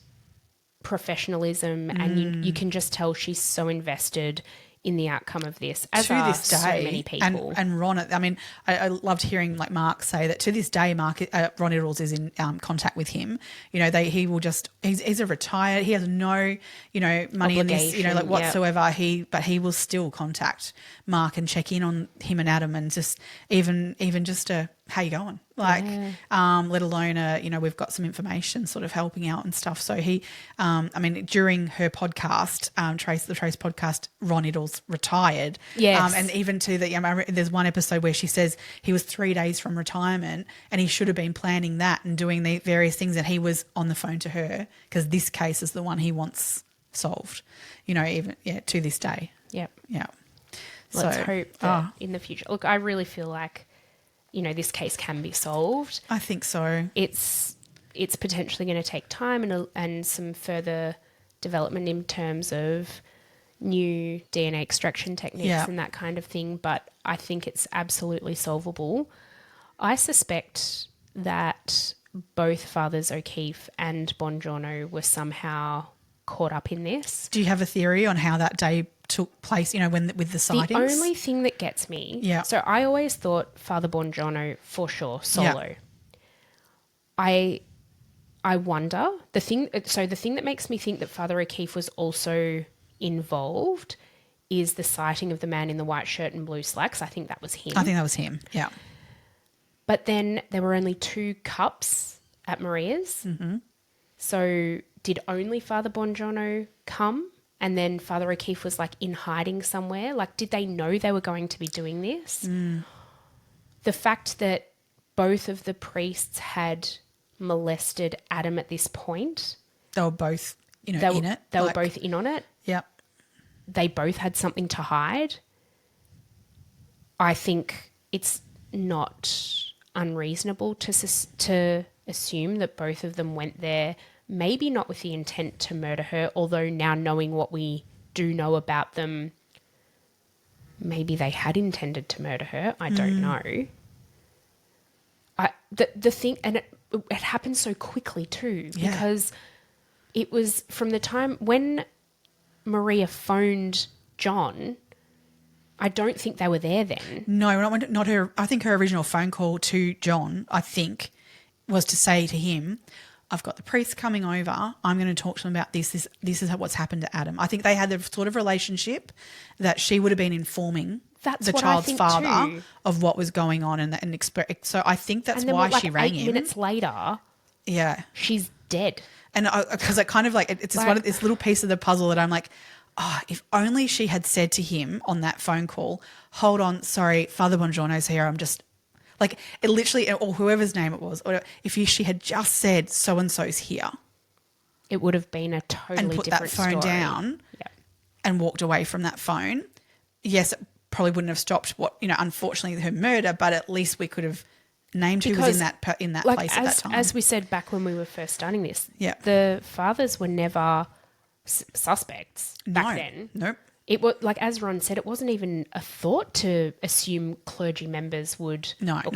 professionalism, and you can just tell she's so invested in the outcome of this, as to this day, so many people. And Ron, I loved hearing like Mark say that to this day, Ron Iddles is in contact with him. He will just, he's a retired, he has no, money in this, like whatsoever. But he will still contact Mark and check in on him and Adam, and just even just how you going? Like, let alone, we've got some information sort of helping out and stuff. So he, during her podcast, the Trace podcast, Ron Iddles retired. Yes. And even to there's one episode where she says he was 3 days from retirement, and he should have been planning that and doing the various things, and he was on the phone to her because this case is the one he wants solved, to this day. Yep. Yeah. Let's hope that in the future. Look, I really feel like, this case can be solved. I think so. It's potentially going to take time and some further development in terms of new DNA extraction techniques and that kind of thing, but I think it's absolutely solvable. I suspect that both Fathers O'Keefe and Bongiorno were somehow caught up in this. Do you have a theory on how that day took place, with the sightings? The only thing that gets me, so I always thought Father Bongiorno for sure, solo. I wonder, the thing that makes me think that Father O'Keefe was also involved is the sighting of the man in the white shirt and blue slacks. I think that was him. Yeah. But then there were only 2 cups at Maria's. Mm-hmm. So did only Father Bongiorno come? And then Father O'Keefe was like in hiding somewhere. Like, did they know they were going to be doing this? The fact that both of the priests had molested Adam at this point. They were both, in it. They were both in on it. Yep. They both had something to hide. I think it's not unreasonable to assume that both of them went there, maybe not with the intent to murder her, although now knowing what we do know about them, maybe they had intended to murder her. I don't know. The thing, and it happened so quickly too, because it was from the time when Maria phoned John, I don't think they were there then. No, not her. I think her original phone call to John, was to say to him, I've got the priest coming over. I'm going to talk to them about this. This is what's happened to Adam. I think they had the sort of relationship that she would have been informing the child's father of what was going on, so I think that's why she rang him. 8 minutes later, she's dead. And because I kind of it's just one of this little piece of the puzzle that I'm like, if only she had said to him on that phone call, hold on, sorry, Father Bongiorno's here. I'm just like, it literally, or whoever's name it was, or if she had just said so-and-so's here. It would have been a totally different story. And put that phone down and walked away from that phone. Yes, it probably wouldn't have stopped unfortunately her murder, but at least we could have named who was in that place at that time. As we said back when we were first starting this, the fathers were never suspects back then. Nope. It was as Ron said, it wasn't even a thought to assume clergy members would, not in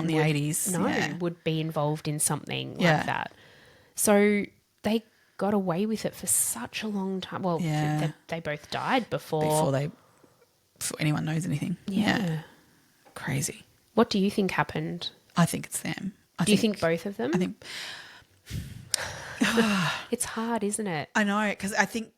the 80s, would be involved in something like that. So they got away with it for such a long time. Well, they both died before anyone knows anything. Yeah. Crazy. What do you think happened? I think it's them. Do you think both of them? I think it's hard, isn't it? I know, because I think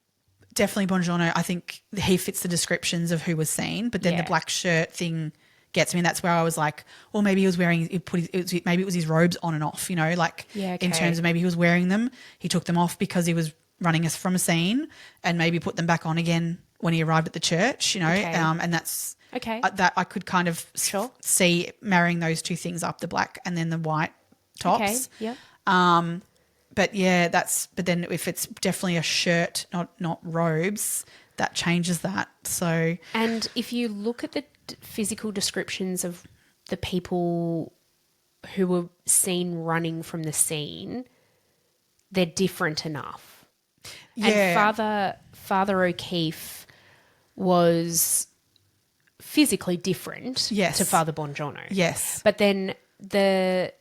definitely Bongiorno, I think he fits the descriptions of who was seen, but then the black shirt thing gets me. And that's where I was like, well, maybe he was wearing, maybe it was his robes on and off, you know, like in terms of maybe he was wearing them. He took them off because he was running us from a scene, and maybe put them back on again when he arrived at the church, you know, and that's that I could kind of see marrying those two things up, the black and then the white tops. Okay. Yeah. But yeah, but then if it's definitely a shirt, not robes, that changes that. So, and if you look at the physical descriptions of the people who were seen running from the scene, they're different enough. Yeah. And Father O'Keefe was physically different to Father Bongiorno. Yes. But then the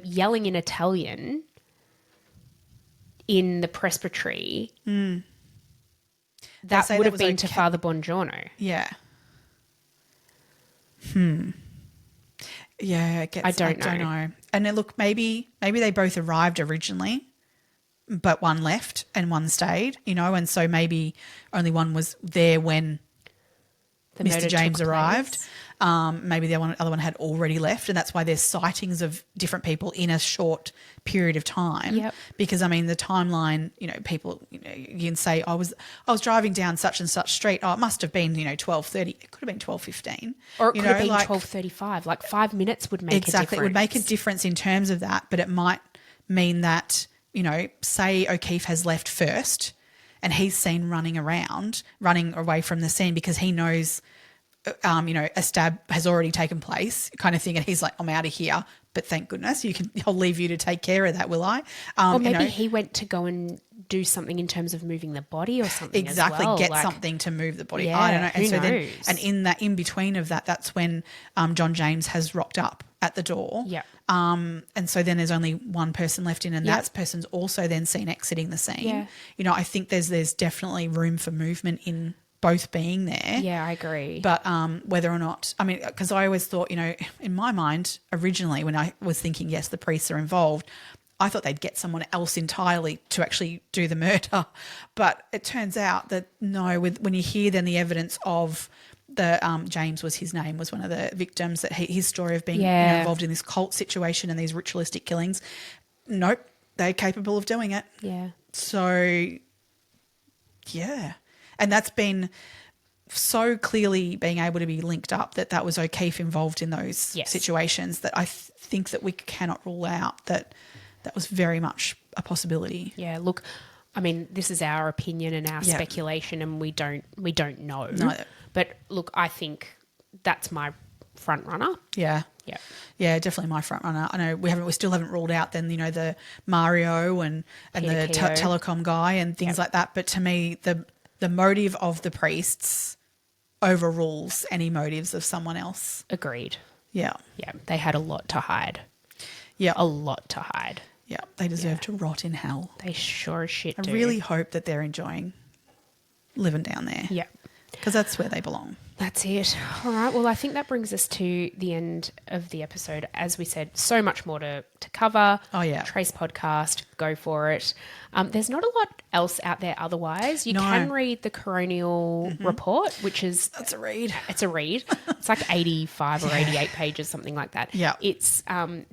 yelling in Italian in the presbytery, that would have been to Father Bongiorno. Yeah. Yeah, I don't know. And then look, maybe they both arrived originally, but one left and one stayed, you know, and so maybe only one was there when Mr. James arrived. Maybe the other one had already left, and that's why there's sightings of different people in a short period of time. Yep. Because I mean, the timeline, you know, people, you know, you can say I was driving down such and such street. Oh, it must have been, you know, 12:30. It could have been 12:15, or it could have been 12:35. Like 5 minutes would make a difference. It would make a difference in terms of that, but it might mean that, you know, say O'Keefe has left first, and he's seen running away from the scene because he knows, you know, a stab has already taken place, kind of thing, and he's like, I'm out of here, but thank goodness I'll leave you to take care of that, will I? Or maybe he went to go and do something in terms of moving the body or something. Exactly, as well. get something to move the body. Yeah, I don't know. And who knows? Then, in between of that, that's when John James has rocked up at the door. Yeah. And so then there's only one person left in, and that person's also then seen exiting the scene. Yeah. You know, I think there's definitely room for movement in both being there. Yeah, I agree. But whether or not, I mean, because I always thought, you know, in my mind originally when I was thinking, yes, the priests are involved, I thought they'd get someone else entirely to actually do the murder. But it turns out that no, when you hear then the evidence of the James was his name, was one of the victims, that his story of being, you know, involved in this cult situation and these ritualistic killings, nope, they're capable of doing it. Yeah. So, yeah. And that's been so clearly being able to be linked up that was O'Keefe involved in those situations, that I think that we cannot rule out that was very much a possibility. Yeah, look, I mean, this is our opinion and our speculation, and we don't know. No. But look, I think that's my front runner. Yeah. Yeah. Yeah, definitely my front runner. I know we still haven't ruled out then, you know, the Mario and the telecom guy and things like that. But to me, the motive of the priests overrules any motives of someone else. Agreed. Yeah. Yeah. They had a lot to hide. Yeah. A lot to hide. Yeah. They deserve to rot in hell. They sure as shit do. I really hope that they're enjoying living down there. Yeah. Because that's where they belong. That's it. All right. Well, I think that brings us to the end of the episode. As we said, so much more to cover. Oh, yeah. Trace podcast. Go for it. There's not a lot else out there otherwise. You can read the coronial report, which is... That's a read. It's a read. It's like 85 or 88 pages, something like that. Yeah. It's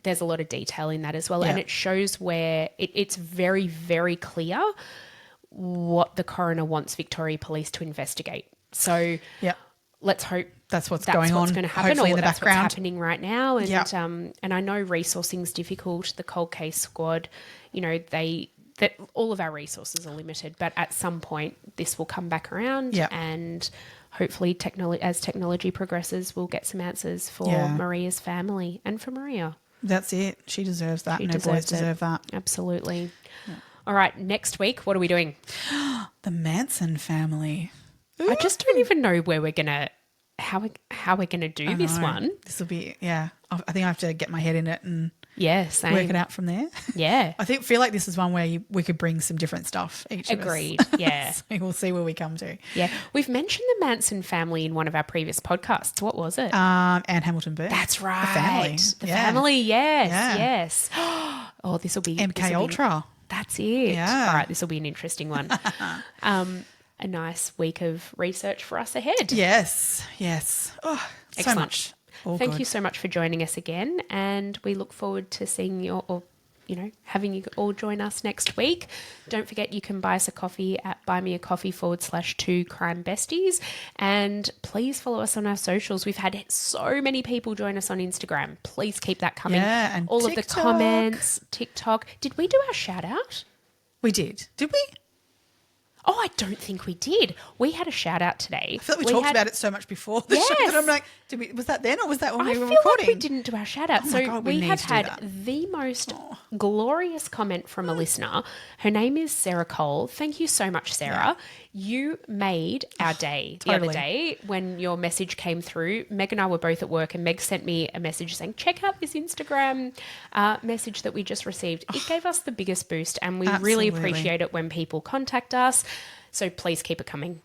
there's a lot of detail in that as well. Yeah. And it shows where it's very, very clear what the coroner wants Victoria Police to investigate. So let's hope that's what's going on. Going to happen, hopefully or in the that's background. what's happening right now. And and I know resourcing is difficult. The cold case squad, you know, that all of our resources are limited, but at some point this will come back around, and hopefully as technology progresses, we'll get some answers for Maria's family and for Maria. That's it. She deserves that. And her boys deserve that. Absolutely. Yeah. All right, next week, what are we doing? The Manson family. I just don't even know where we're gonna how we're gonna do this one. This will be I think I have to get my head in it and same. work it out from there. Yeah, I feel like this is one where we could bring some different stuff. Agreed. Of us. Yeah, So we'll see where we come to. Yeah, we've mentioned the Manson family in one of our previous podcasts. What was it? Anne Hamilton Burke. That's right. The family. The family. Yes. Yeah. Yes. Oh, this will be MK Ultra. That's it. Yeah. All right, this will be an interesting one. A nice week of research for us ahead. Yes. Oh, Excellent. so much. Thank you so much for joining us again, and we look forward to seeing you or having you all join us next week. Don't forget you can buy us a coffee at buymeacoffee.com/2 crime besties, and please follow us on our socials. We've had so many people join us on Instagram. Please keep that coming. Yeah, and all TikTok. of the comments, TikTok. Did we do our shout out? We did. Did we? Oh, I don't think we did. We had a shout out today. I feel like we talked about it so much before the show that I'm like, was that then or was that when we were recording? I feel like we didn't do our shout out. Oh so God, we have had that. the most glorious comment from a listener. Her name is Sarah Cole. Thank you so much, Sarah. You made our day the other day when your message came through. Meg and I were both at work, and Meg sent me a message saying, check out this Instagram message that we just received. It gave us the biggest boost, and we really appreciate it when people contact us. So please keep it coming.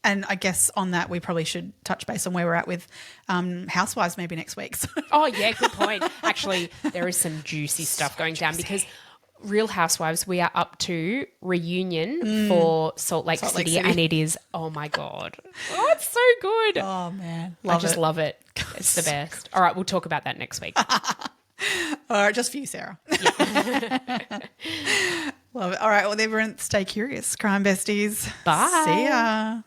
And I guess on that, we probably should touch base on where we're at with Housewives maybe next week. So. Oh, yeah, good point. Actually, there is some juicy stuff going down because Real Housewives, we are up to reunion for Salt Lake City, and it is, oh, my God. Oh, it's so good. Oh, man. I just love it. It's the best. All right, we'll talk about that next week. All right, just for you, Sarah. Yeah. Love it. All right, well, everyone stay curious. Crime Besties. Bye. See ya.